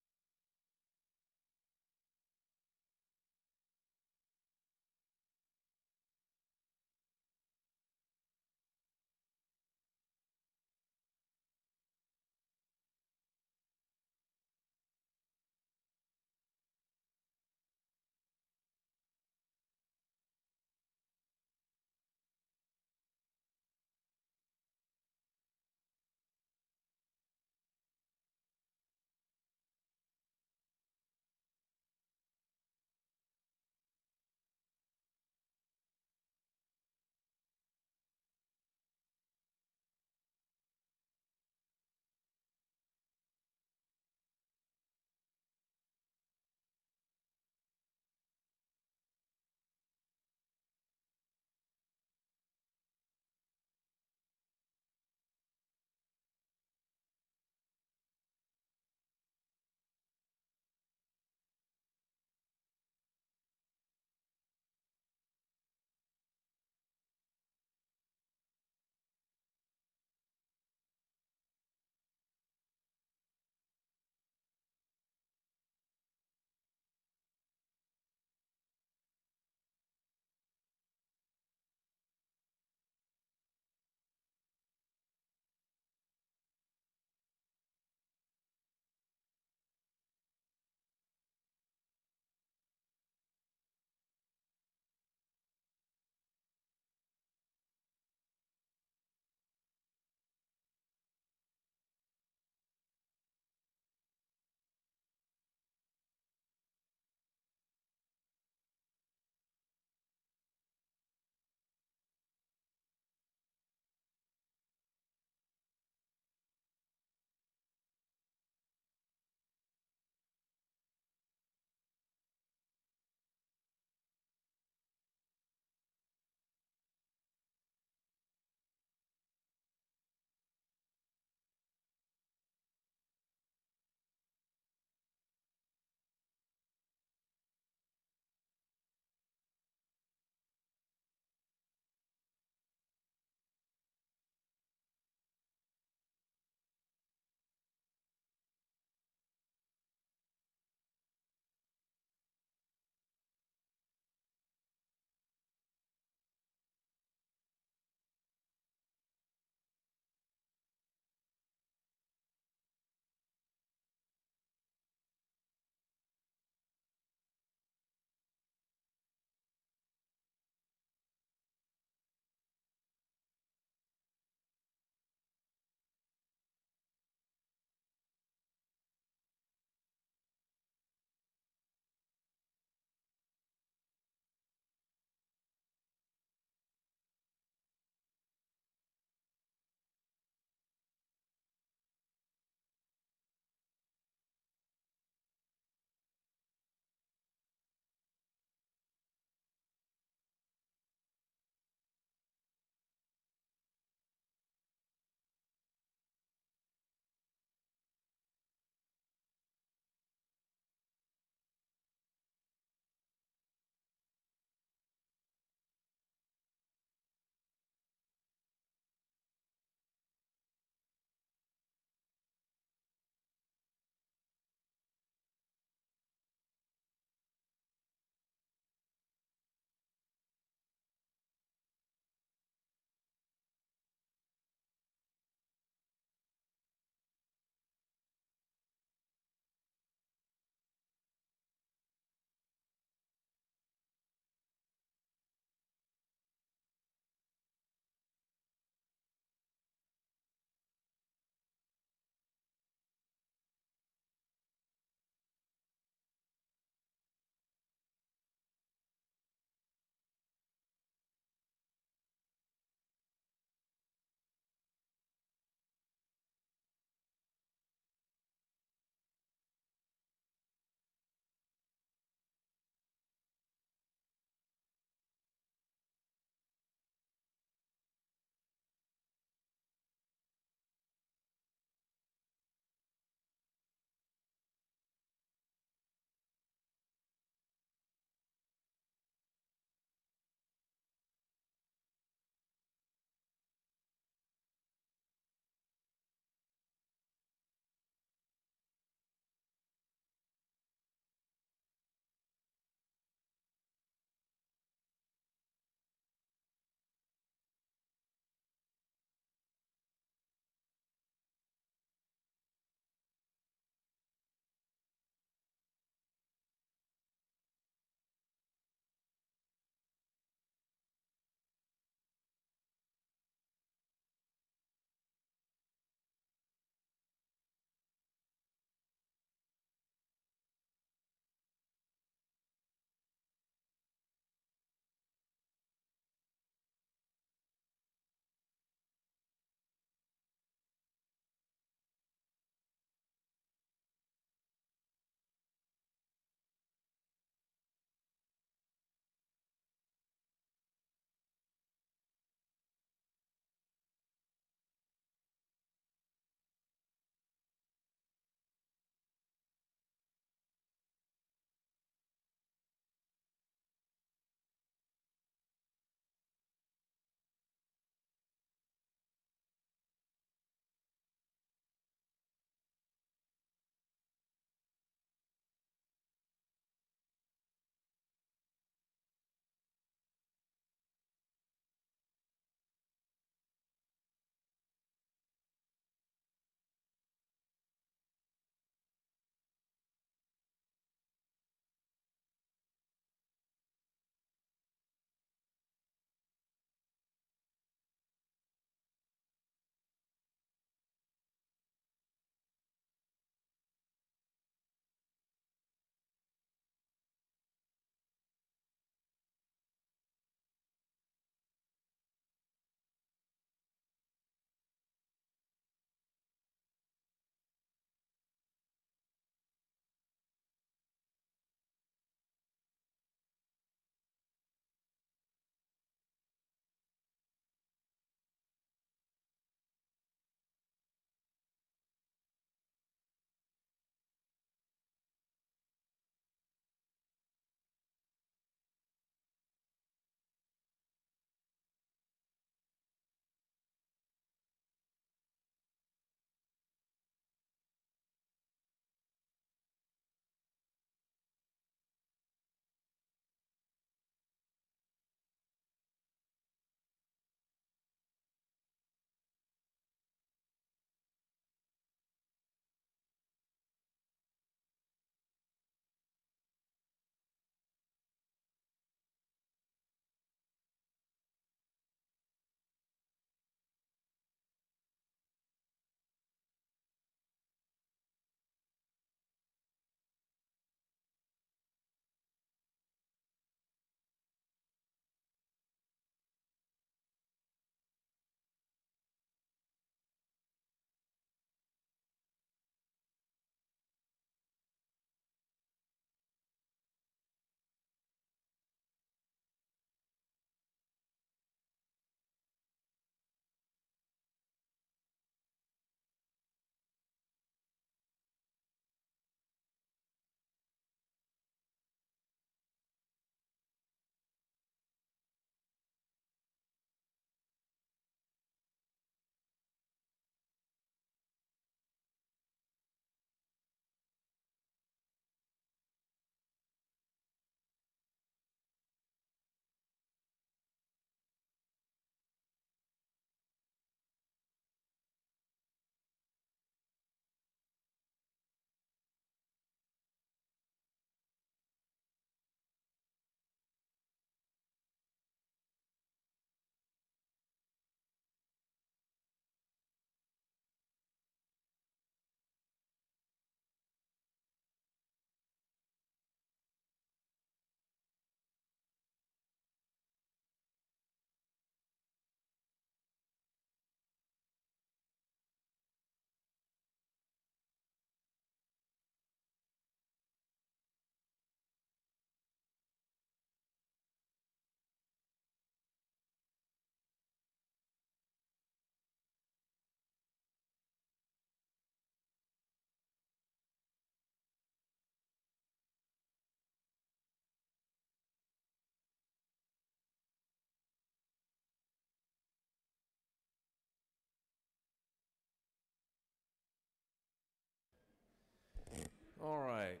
J: All right.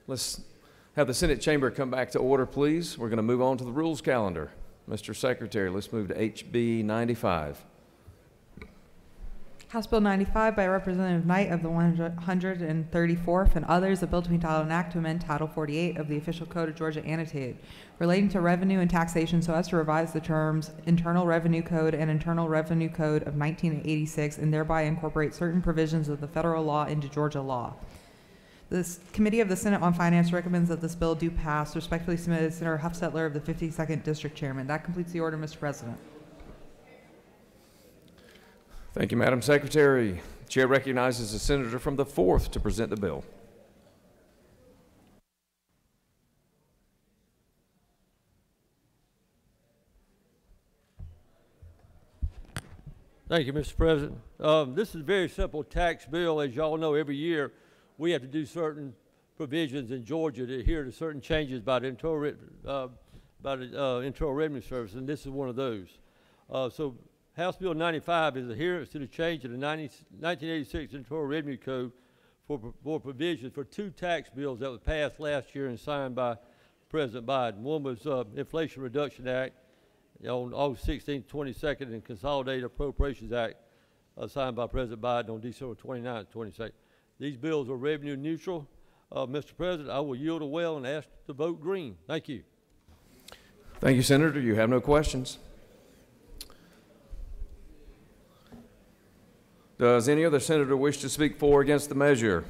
J: Let's have the Senate chamber come back to order, please. We're going to move on to the rules calendar. Mr. Secretary, let's move to HB 95.
C: House Bill 95 by Representative Knight of the 134th and others, a bill to be entitled an act to amend Title 48 of the Official Code of Georgia Annotated, relating to revenue and taxation so as to revise the terms Internal Revenue Code and Internal Revenue Code of 1986 and thereby incorporate certain provisions of the federal law into Georgia law. The Committee of the Senate on Finance recommends that this bill do pass. Respectfully submitted, Senator Huffstetler of the 52nd District Chairman. That completes the order, Mr. President.
J: Thank you, Madam Secretary. The chair recognizes the senator from the 4th to present the bill.
T: Thank you, Mr. President. This is a very simple tax bill. As you all know, every year we have to do certain provisions in Georgia to adhere to certain changes by the Internal Revenue Service, and this is one of those. So House Bill 95 is adherence to the change in the 1986 Internal Revenue Code for provisions for 2 tax bills that was passed last year and signed by President Biden. One was Inflation Reduction Act on August 16th, 22nd, and Consolidated Appropriations Act signed by President Biden on December 29th, 22nd. These bills are revenue neutral. Mr. President, I will yield a well and ask to vote green. Thank you.
J: Thank you, Senator. You have no questions. Does any other senator wish to speak for or against the measure?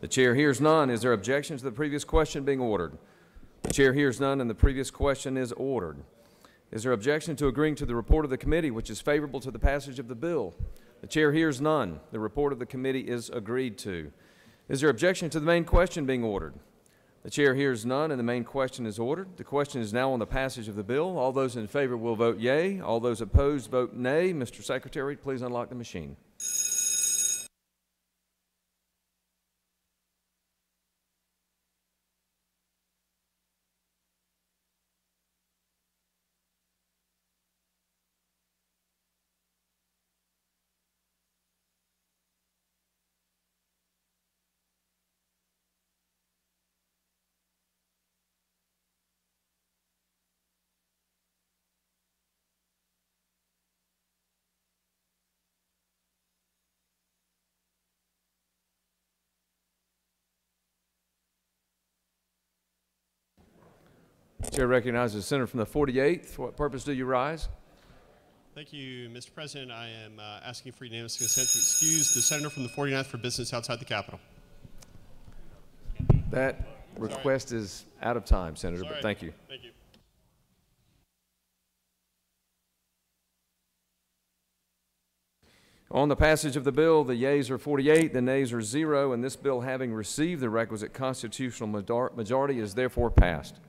J: The chair hears none. Is there objection to the previous question being ordered? The chair hears none, and the previous question is ordered. Is there objection to agreeing to the report of the committee, which is favorable to the passage of the bill? The chair hears none. The report of the committee is agreed to. Is there objection to the main question being ordered? The chair hears none, and the main question is ordered. The question is now on the passage of the bill. All those in favor will vote yea. All those opposed vote nay. Mr. Secretary, please unlock the machine. Chair recognizes the senator from the 48th. For what purpose do you rise?
U: Thank you, Mr. President. I am asking for unanimous consent to excuse the senator from the 49th for business outside the Capitol.
J: That request is out of time, Senator, but thank you.
U: Thank you.
J: On the passage of the bill, the yeas are 48, the nays are 0, and this bill, having received the requisite constitutional majority, is therefore passed.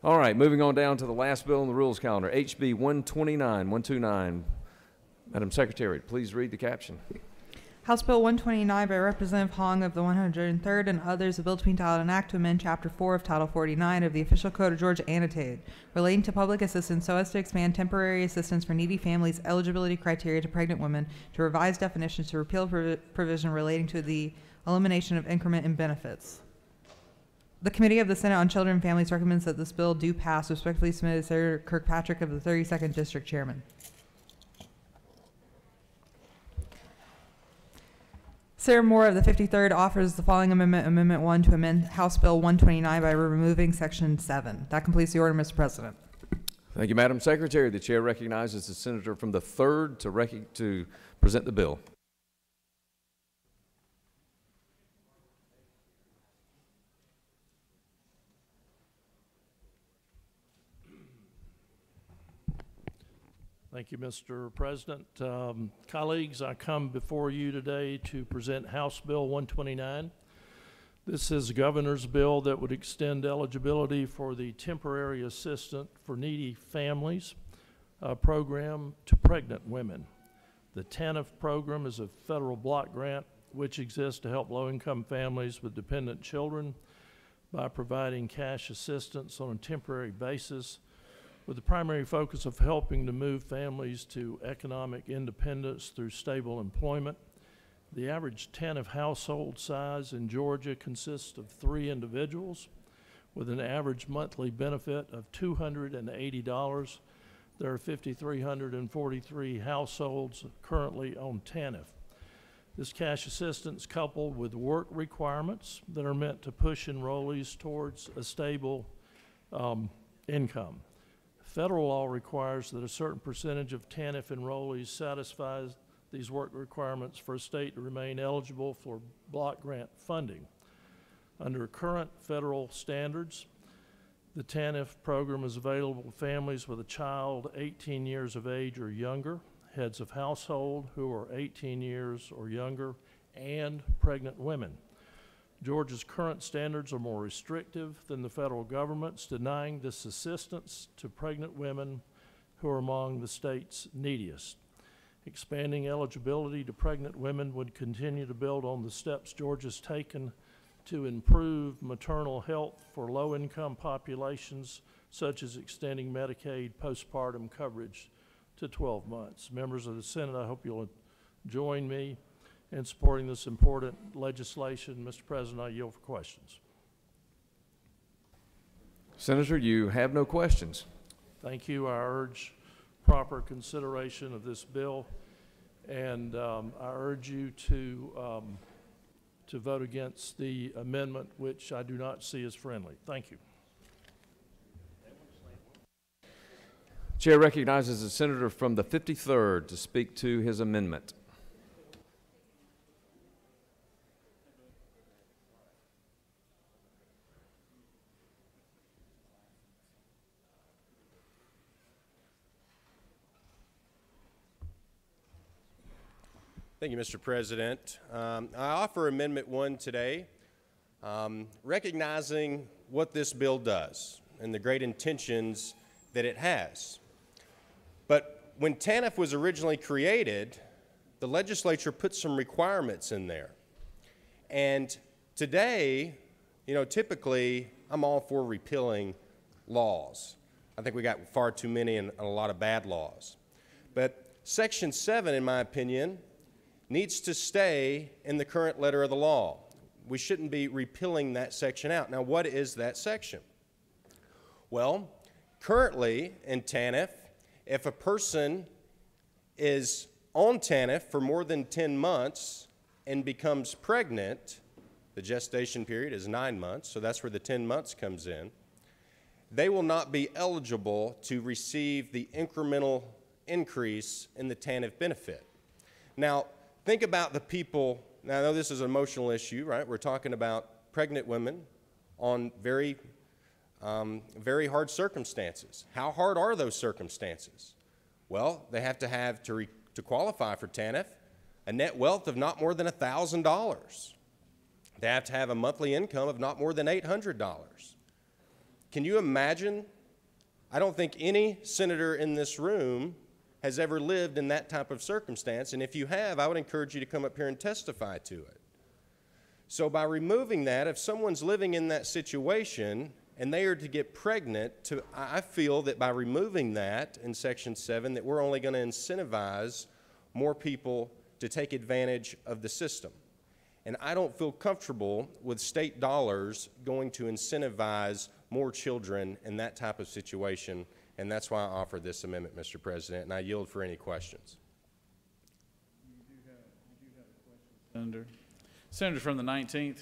J: All right, moving on down to the last bill on the rules calendar, HB 129. Madam Secretary, please read the caption.
C: House Bill 129 by Representative Hong of the 103rd and others, a bill to be entitled an act to amend Chapter 4 of Title 49 of the Official Code of Georgia Annotated, relating to public assistance so as to expand temporary assistance for needy families, eligibility criteria to pregnant women, to revise definitions, to repeal provision relating to the elimination of increment in benefits. The Committee of the Senate on Children and Families recommends that this bill do pass. Respectfully submitted, Senator Kirkpatrick of the 32nd District Chairman. Senator Moore of the 53rd offers the following amendment, Amendment 1, to amend House Bill 129 by removing Section 7. That completes the order, Mr. President.
J: Thank you, Madam Secretary. The chair recognizes the senator from the 3rd to present the bill.
E: Thank you, Mr. President. Colleagues, I come before you today to present House Bill 129. This is a governor's bill that would extend eligibility for the Temporary Assistance for Needy Families program to pregnant women. The TANF program is a federal block grant which exists to help low-income families with dependent children by providing cash assistance on a temporary basis, with the primary focus of helping to move families to economic independence through stable employment. The average TANF household size in Georgia consists of 3 individuals with an average monthly benefit of $280. There are 5,343 households currently on TANF. This cash assistance, coupled with work requirements that are meant to push enrollees towards a stable income. Federal law requires that a certain percentage of TANF enrollees satisfies these work requirements for a state to remain eligible for block grant funding. Under current federal standards, the TANF program is available to families with a child 18 years of age or younger, heads of household who are 18 years or younger, and pregnant women. Georgia's current standards are more restrictive than the federal government's, denying this assistance to pregnant women who are among the state's neediest. Expanding eligibility to pregnant women would continue to build on the steps Georgia's taken to improve maternal health for low-income populations, such as extending Medicaid postpartum coverage to 12 months. Members of the Senate, I hope you'll join me in supporting this important legislation. Mr. President, I yield for questions.
J: Senator, you have no questions.
E: Thank you. I urge proper consideration of this bill, and I urge you to vote against the amendment, which I do not see as friendly. Thank you.
J: Chair recognizes the senator from the 53rd to speak to his amendment.
V: Thank you, Mr. President. I offer Amendment 1 today, recognizing what this bill does and the great intentions that it has. But when TANF was originally created, the legislature put some requirements in there. And today, you know, typically I'm all for repealing laws. I think we got far too many and a lot of bad laws. But Section 7, in my opinion, needs to stay in the current letter of the law. We shouldn't be repealing that section out. Now, what is that section? Well, currently in TANF, if a person is on TANF for more than 10 months and becomes pregnant, the gestation period is 9 months, so that's where the 10 months comes in, they will not be eligible to receive the incremental increase in the TANF benefit. Now, think about the people. Now, I know this is an emotional issue, right? We're talking about pregnant women on very hard circumstances. How hard are those circumstances? Well, they have to qualify for TANF, a net wealth of not more than $1,000. They have to have a monthly income of not more than $800. Can you imagine? I don't think any senator in this room has ever lived in that type of circumstance, and if you have, I would encourage you to come up here and testify to it. So by removing that, if someone's living in that situation and they are to get pregnant, I feel that by removing that in Section 7, that we're only going to incentivize more people to take advantage of the system. And I don't feel comfortable with state dollars going to incentivize more children in that type of situation. And that's why I offer this amendment, Mr. President, and I yield for any questions.
A: Senator from the 19th.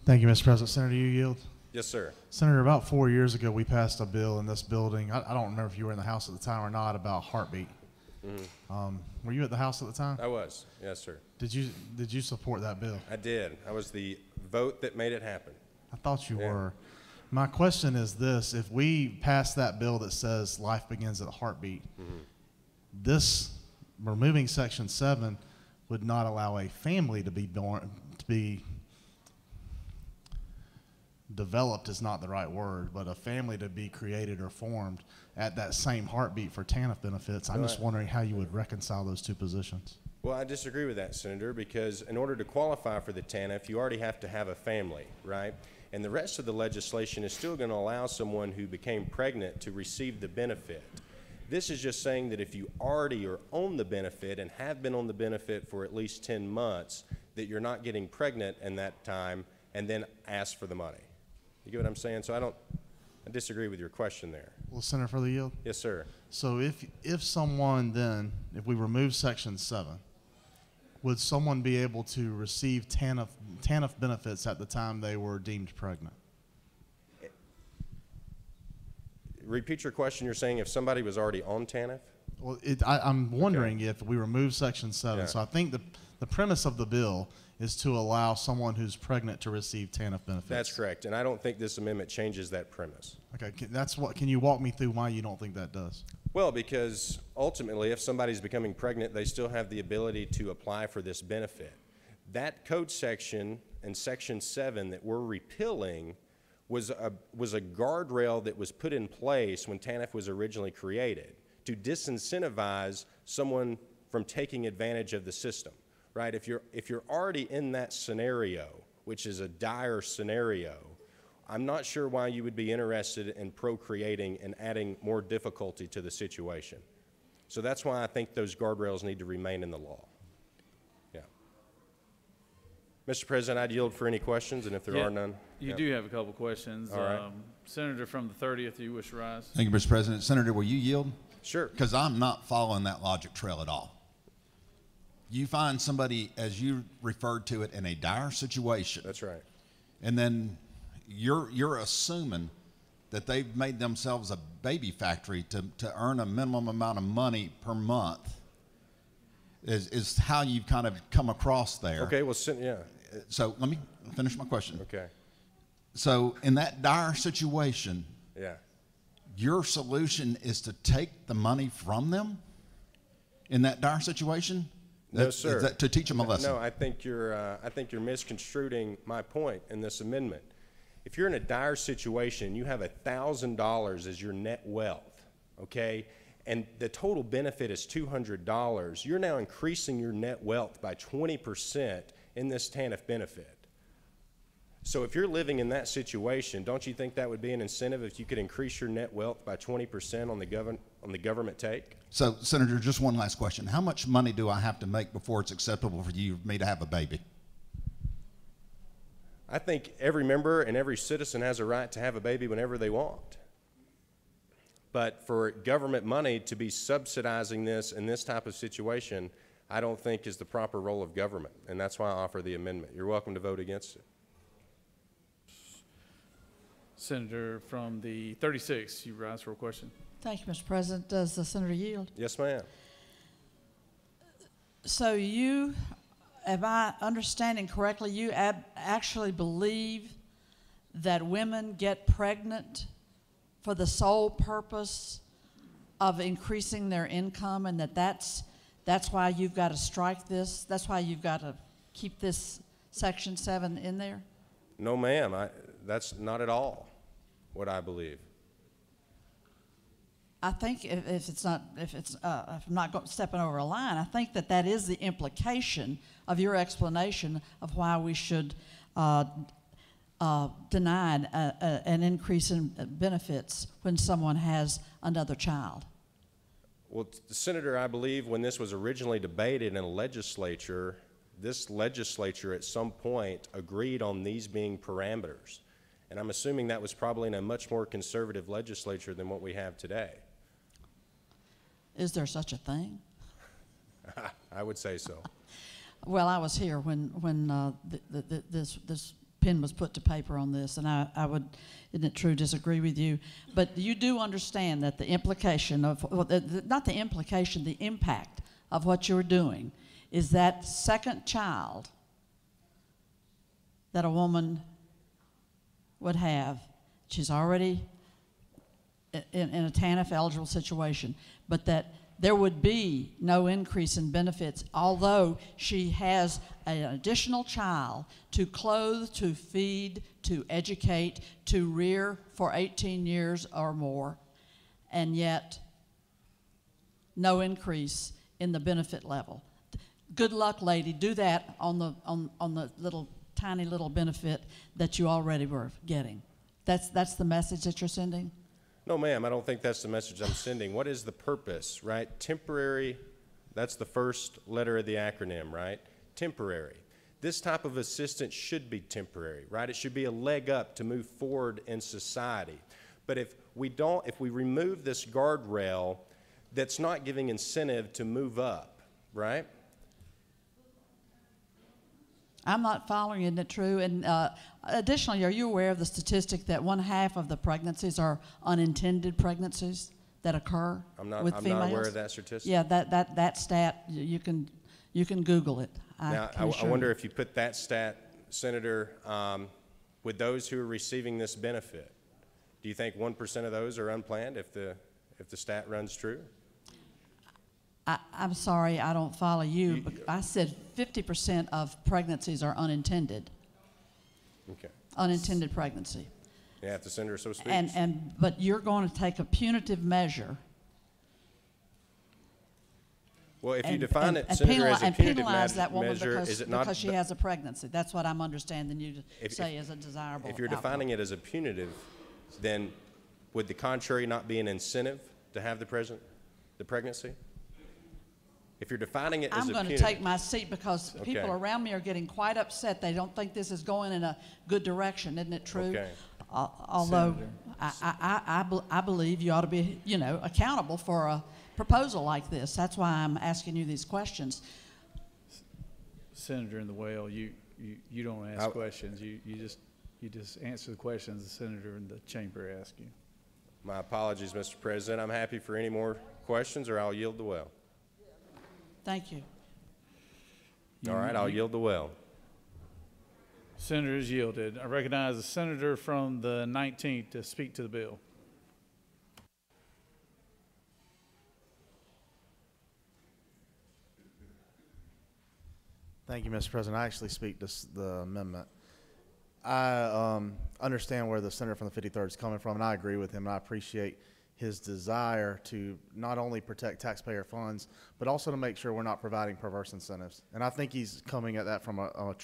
W: Thank you, Mr. President. Senator, you yield.
V: Yes, sir.
F: Senator, about 4 years ago, we passed a bill in this building. I don't remember if you were in the House at the time or not, about heartbeat. Were you at the House at the time?
V: I was. Yes, sir.
F: Did you support that bill?
V: I did. I was the vote that made it happen.
F: I thought you were. My question is this: if we pass that bill that says life begins at a heartbeat, this removing Section 7 would not allow a family to be born, to be developed is not the right word, but a family to be created or formed at that same heartbeat for TANF benefits. I'm just wondering how you would reconcile those two positions.
V: Well, I disagree with that, Senator, because in order to qualify for the TANF, you already have to have a family, right? And the rest of the legislation is still going to allow someone who became pregnant to receive the benefit. This is just saying that if you already are on the benefit and have been on the benefit for at least 10 months, that you're not getting pregnant in that time and then ask for the money. You get what I'm saying? So I disagree with your question there.
F: Well, Senator, for the yield?
V: Yes, sir.
F: So if someone then, if we remove Section 7, would someone be able to receive TANF benefits at the time they were deemed pregnant?
V: Repeat your question. You're saying if somebody was already on TANF?
F: Well, I'm wondering if we remove Section 7.
V: Yeah.
F: So I think the premise of the bill is to allow someone who's pregnant to receive TANF benefits.
V: That's correct, and I don't think this amendment changes that premise.
F: Okay, can you walk me through why you don't think that does?
V: Well, because ultimately, if somebody's becoming pregnant, they still have the ability to apply for this benefit. That code section in Section 7 that we're repealing was a guardrail that was put in place when TANF was originally created to disincentivize someone from taking advantage of the system. Right? If you're already in that scenario, which is a dire scenario, I'm not sure why you would be interested in procreating and adding more difficulty to the situation. So that's why I think those guardrails need to remain in the law. Yeah. Mr. President, I'd yield for any questions, and if there are none.
A: You do have a couple questions.
V: All right.
A: Senator from the 30th, you wish to rise?
G: Thank you, Mr. President. Senator, will you yield?
V: Sure.
G: Because I'm not following that logic trail at all. You find somebody, as you referred to it, in a dire situation.
V: That's right.
G: And then you're assuming that they've made themselves a baby factory to earn a minimum amount of money per month is how you've kind of come across there.
V: Okay, well, yeah.
G: So let me finish my question.
V: Okay.
G: So in that dire situation,
V: yeah,
G: your solution is to take the money from them in that dire situation?
V: No, sir.
G: Is that to teach them a lesson?
V: No, I think you're misconstruing my point in this amendment. If you're in a dire situation, you have $1,000 as your net wealth, okay, and the total benefit is $200, you're now increasing your net wealth by 20% in this TANF benefit. So if you're living in that situation, don't you think that would be an incentive if you could increase your net wealth by 20% on the government take?
G: So, Senator, just one last question. How much money do I have to make before it's acceptable for me to have a baby?
V: I think every member and every citizen has a right to have a baby whenever they want. But for government money to be subsidizing this in this type of situation, I don't think is the proper role of government, and that's why I offer the amendment. You're welcome to vote against it.
A: Senator from the 36, you rise for a question.
R: Thank you, Mr. President. Does the senator yield?
V: Yes, ma'am.
R: So you, am I understanding correctly, you actually believe that women get pregnant for the sole purpose of increasing their income, and that's why you've got to strike this? That's why you've got to keep this Section 7 in there?
V: No, ma'am. That's not at all what I believe.
R: I think if I'm not stepping over a line, I think that is the implication of your explanation of why we should deny an increase in benefits when someone has another child.
V: Well, Senator, I believe when this was originally debated in a legislature, this legislature at some point agreed on these being parameters. And I'm assuming that was probably in a much more conservative legislature than what we have today.
R: Is there such a thing?
V: I would say so.
R: Well, I was here when this pen was put to paper on this, and I would, isn't it true, disagree with you. But you do understand that the implication of, well, not the implication, the impact of what you're doing is that second child that a woman would have. She's already in a TANF eligible situation, but that there would be no increase in benefits, although she has an additional child to clothe, to feed, to educate, to rear for 18 years or more, and yet no increase in the benefit level. Good luck, lady. Do that on the little tiny little benefit that you already were getting. That's the message that you're sending?
V: No, ma'am, I don't think that's the message I'm sending. What is the purpose, right? Temporary, that's the first letter of the acronym, right? Temporary. This type of assistance should be temporary, right? It should be a leg up to move forward in society. But if we remove this guardrail, that's not giving incentive to move up, right?
R: I'm not following, isn't it true? And additionally, are you aware of the statistic that 1/2 of the pregnancies are unintended pregnancies that occur with females?
V: I'm not aware of that statistic.
R: Yeah, that stat, you can Google it.
V: I wonder if you put that stat, Senator, with those who are receiving this benefit, do you think 1% of those are unplanned if the stat runs true?
R: I'm sorry, I don't follow you. But I said 50% of pregnancies are unintended.
V: Okay.
R: Unintended pregnancy.
V: Yeah, if the senator so speaks.
R: But you're going to take a punitive measure.
V: Well, if you define it, Senator, as a punitive
R: penalize that woman
V: measure, is it not
R: because she has a pregnancy? That's what I'm understanding you to say is a desirable.
V: If you're defining it as a punitive, then would the contrary not be an incentive to have the pregnancy? If you're defining it as a punitive.
R: I'm going to take my seat because people around me are getting quite upset. They don't think this is going in a good direction. Isn't it true?
V: Okay.
R: Although I believe you ought to be, accountable for a proposal like this. That's why I'm asking you these questions.
A: Senator in the well, you don't ask questions. You just answer the questions the senator in the chamber asks you.
V: My apologies, Mr. President. I'm happy for any more questions, or I'll yield the well.
R: Thank you.
V: All right, I'll yield the well.
A: Senator is yielded. I recognize the senator from the 19th to speak to the bill.
F: Thank you, Mr. President. I actually speak to the amendment. I understand where the senator from the 53rd is coming from, and I agree with him, and I appreciate his desire to not only protect taxpayer funds, but also to make sure we're not providing perverse incentives. And I think he's coming at that from a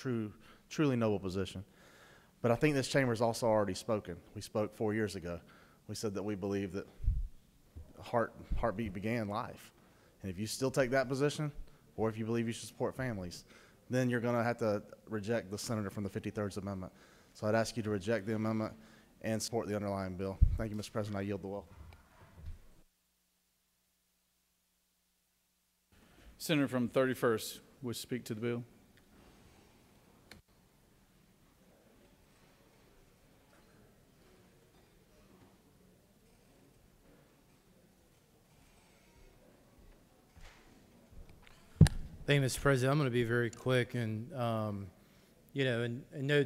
F: truly noble position. But I think this chamber has also already spoken. We spoke 4 years ago. We said that we believe that heartbeat began life. And if you still take that position, or if you believe you should support families, then you're going to have to reject the senator from the 53rd amendment. So I'd ask you to reject the amendment and support the underlying bill. Thank you, Mr. President. I yield the well.
A: Senator from 31st would speak to the bill.
H: Thank you, Mr. President. I'm going to be very quick, and and no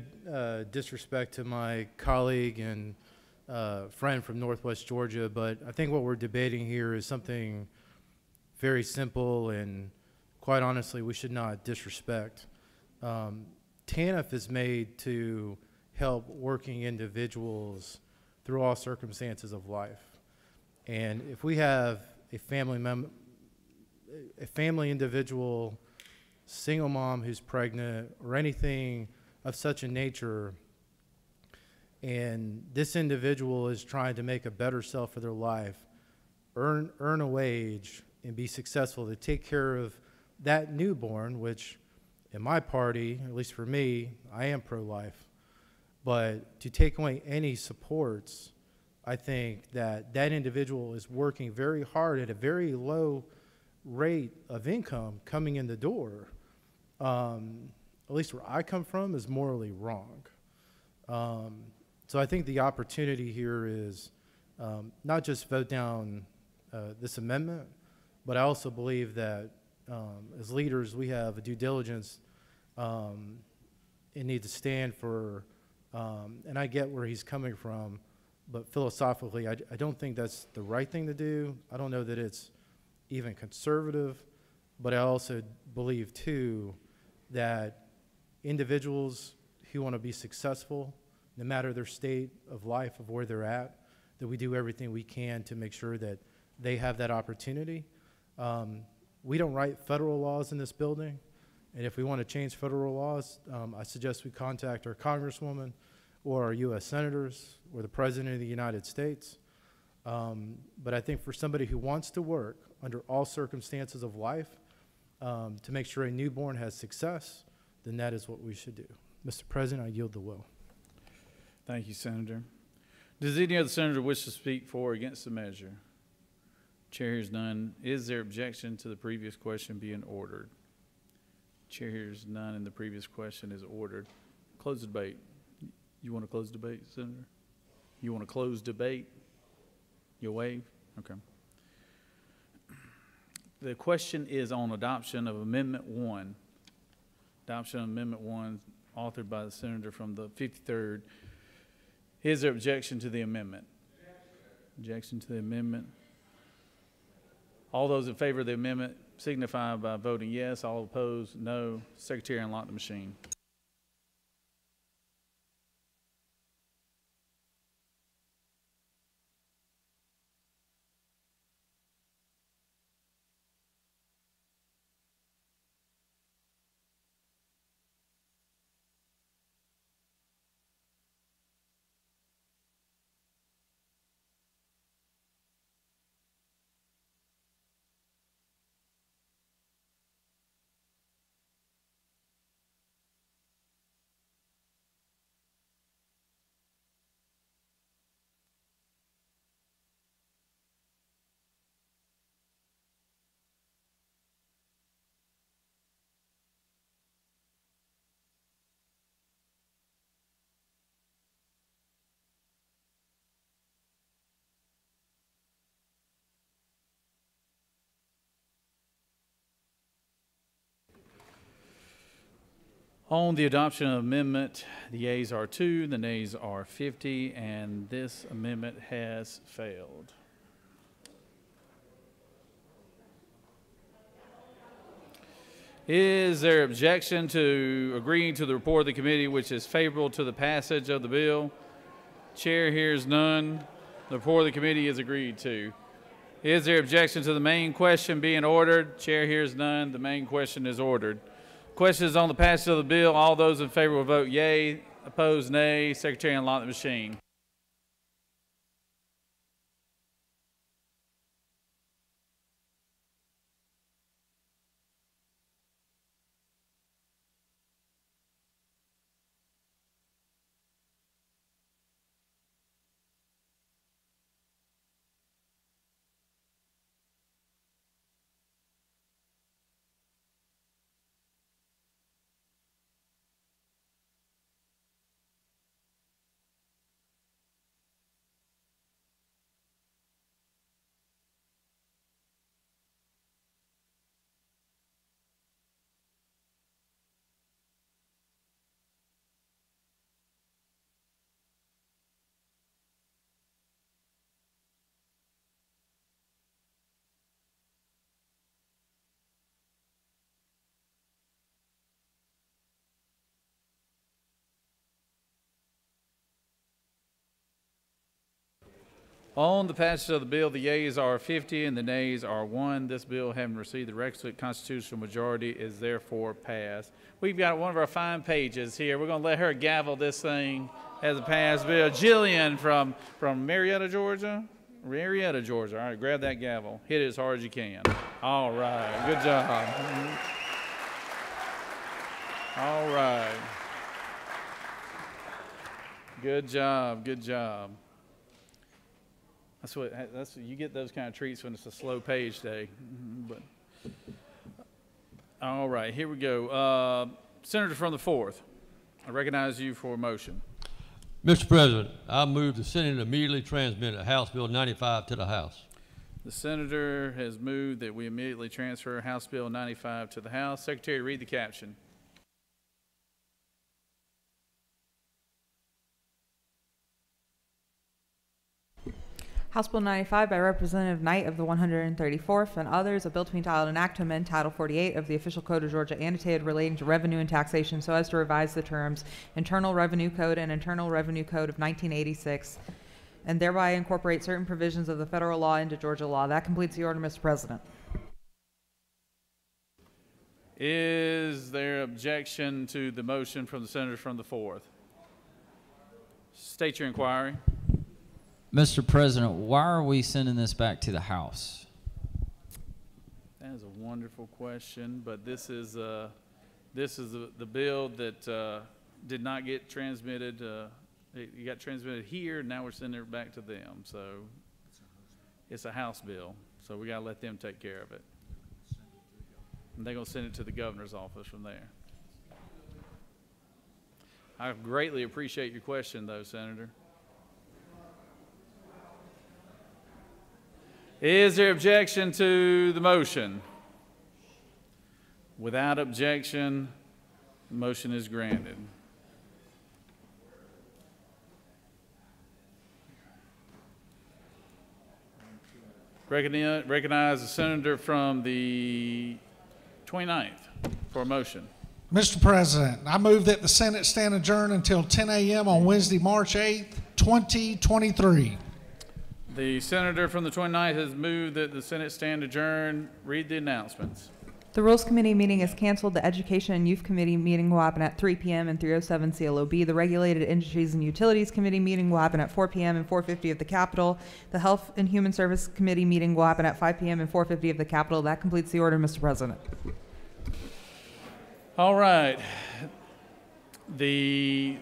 H: disrespect to my colleague and friend from Northwest Georgia, but I think what we're debating here is something very simple, and quite honestly, we should not disrespect. TANF is made to help working individuals through all circumstances of life. And if we have a family individual, single mom who's pregnant, or anything of such a nature, and this individual is trying to make a better self for their life, earn a wage, and be successful to take care of that newborn, which in my party, at least for me, I am pro-life. But to take away any supports, I think that that individual is working very hard at a very low rate of income coming in the door, at least where I come from, is morally wrong. So I think the opportunity here is not just vote down this amendment, but I also believe that as leaders, we have a due diligence and need to stand for, and I get where he's coming from, but philosophically, I don't think that's the right thing to do. I don't know that it's even conservative, but I also believe, too, that individuals who want to be successful, no matter their state of life, of where they're at, that we do everything we can to make sure that they have that opportunity. We don't write federal laws in this building, and if we want to change federal laws, I suggest we contact our congresswoman or our U.S. senators or the President of the United States. But I think for somebody who wants to work under all circumstances of life to make sure a newborn has success, then that is what we should do. Mr. President, I yield the will.
A: Thank you, Senator. Does any other senator wish to speak for or against the measure? Chair hears none. Is there objection to the previous question being ordered? Chair hears none, and the previous question is ordered. Close the debate. You want to close debate, Senator? You want to close debate? You'll waive? Okay. The question is on adoption of Amendment 1. Adoption of Amendment 1, authored by the senator from the 53rd. Is there objection to the amendment? Objection to the amendment. All those in favor of the amendment signify by voting yes. All opposed, no. Secretary, unlock the machine. On the adoption of amendment, the yeas are 2, the nays are 50, and this amendment has failed. Is there objection to agreeing to the report of the committee which is favorable to the passage of the bill? Chair hears none. The report of the committee is agreed to. Is there objection to the main question being ordered? Chair hears none. The main question is ordered. Question is on the passage of the bill. All those in favor will vote yea. Opposed, nay. Secretary, unlock the machine. On the passage of the bill, the yeas are 50 and the nays are 1. This bill, having received the requisite constitutional majority, is therefore passed. We've got one of our fine pages here. We're going to let her gavel this thing as a passed bill. Jillian from Marietta, Georgia? Marietta, Georgia. All right, grab that gavel. Hit it as hard as you can. All right, good job. All right. Good job, good job. That's what you get, those kind of treats when it's a slow page day. But all right, here we go. Senator from the 4th, I recognize you for a motion.
T: Mr. President, I move the Senate immediately transmit House Bill 95 to the House.
A: The senator has moved that we immediately transfer House Bill 95 to the House. Secretary, read the caption.
C: House Bill 95 by Representative Knight of the 134th and others, a bill to be entitled an act to amend Title 48 of the Official Code of Georgia annotated relating to revenue and taxation so as to revise the terms Internal Revenue Code and Internal Revenue Code of 1986 and thereby incorporate certain provisions of the federal law into Georgia law. That completes the order, Mr. President.
A: Is there objection to the motion from the senator from the 4th? State your inquiry.
B: Mr. President, why are we sending this back to the House?
A: That is a wonderful question, but this is the bill that did not get transmitted. It got transmitted here, and now we're sending it back to them. So it's a House bill, so we got to let them take care of it. And they're going to send it to the governor's office from there. I greatly appreciate your question, though, Senator. Is there objection to the motion? Without objection, the motion is granted. Recognize the senator from the 29th for a motion.
I: Mr. President, I move that the Senate stand adjourned until 10 a.m. on Wednesday, March 8th, 2023.
A: The senator from the 29th has moved that the Senate stand adjourned. Read the announcements.
C: The Rules Committee meeting is canceled. The Education and Youth Committee meeting will happen at 3 p.m. and 307 CLOB. The Regulated Industries and Utilities Committee meeting will happen at 4 p.m. and 450 at the Capitol. The Health and Human Service Committee meeting will happen at 5 p.m. and 450 at the Capitol. That completes the order, Mr. President.
A: All right. The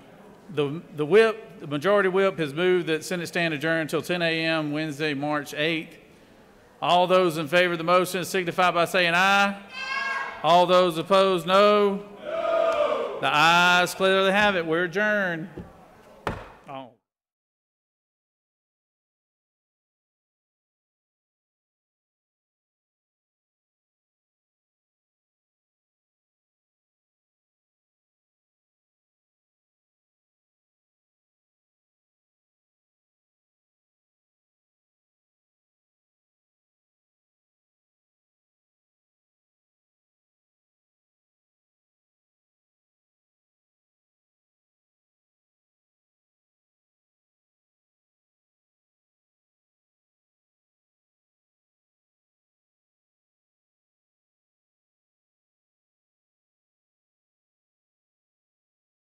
A: whip, the majority whip has moved that Senate stand adjourned until 10 a.m. Wednesday, March 8th. All those in favor of the motion signify by saying aye. All those opposed, no. The ayes clearly have it. We're adjourned. Oh.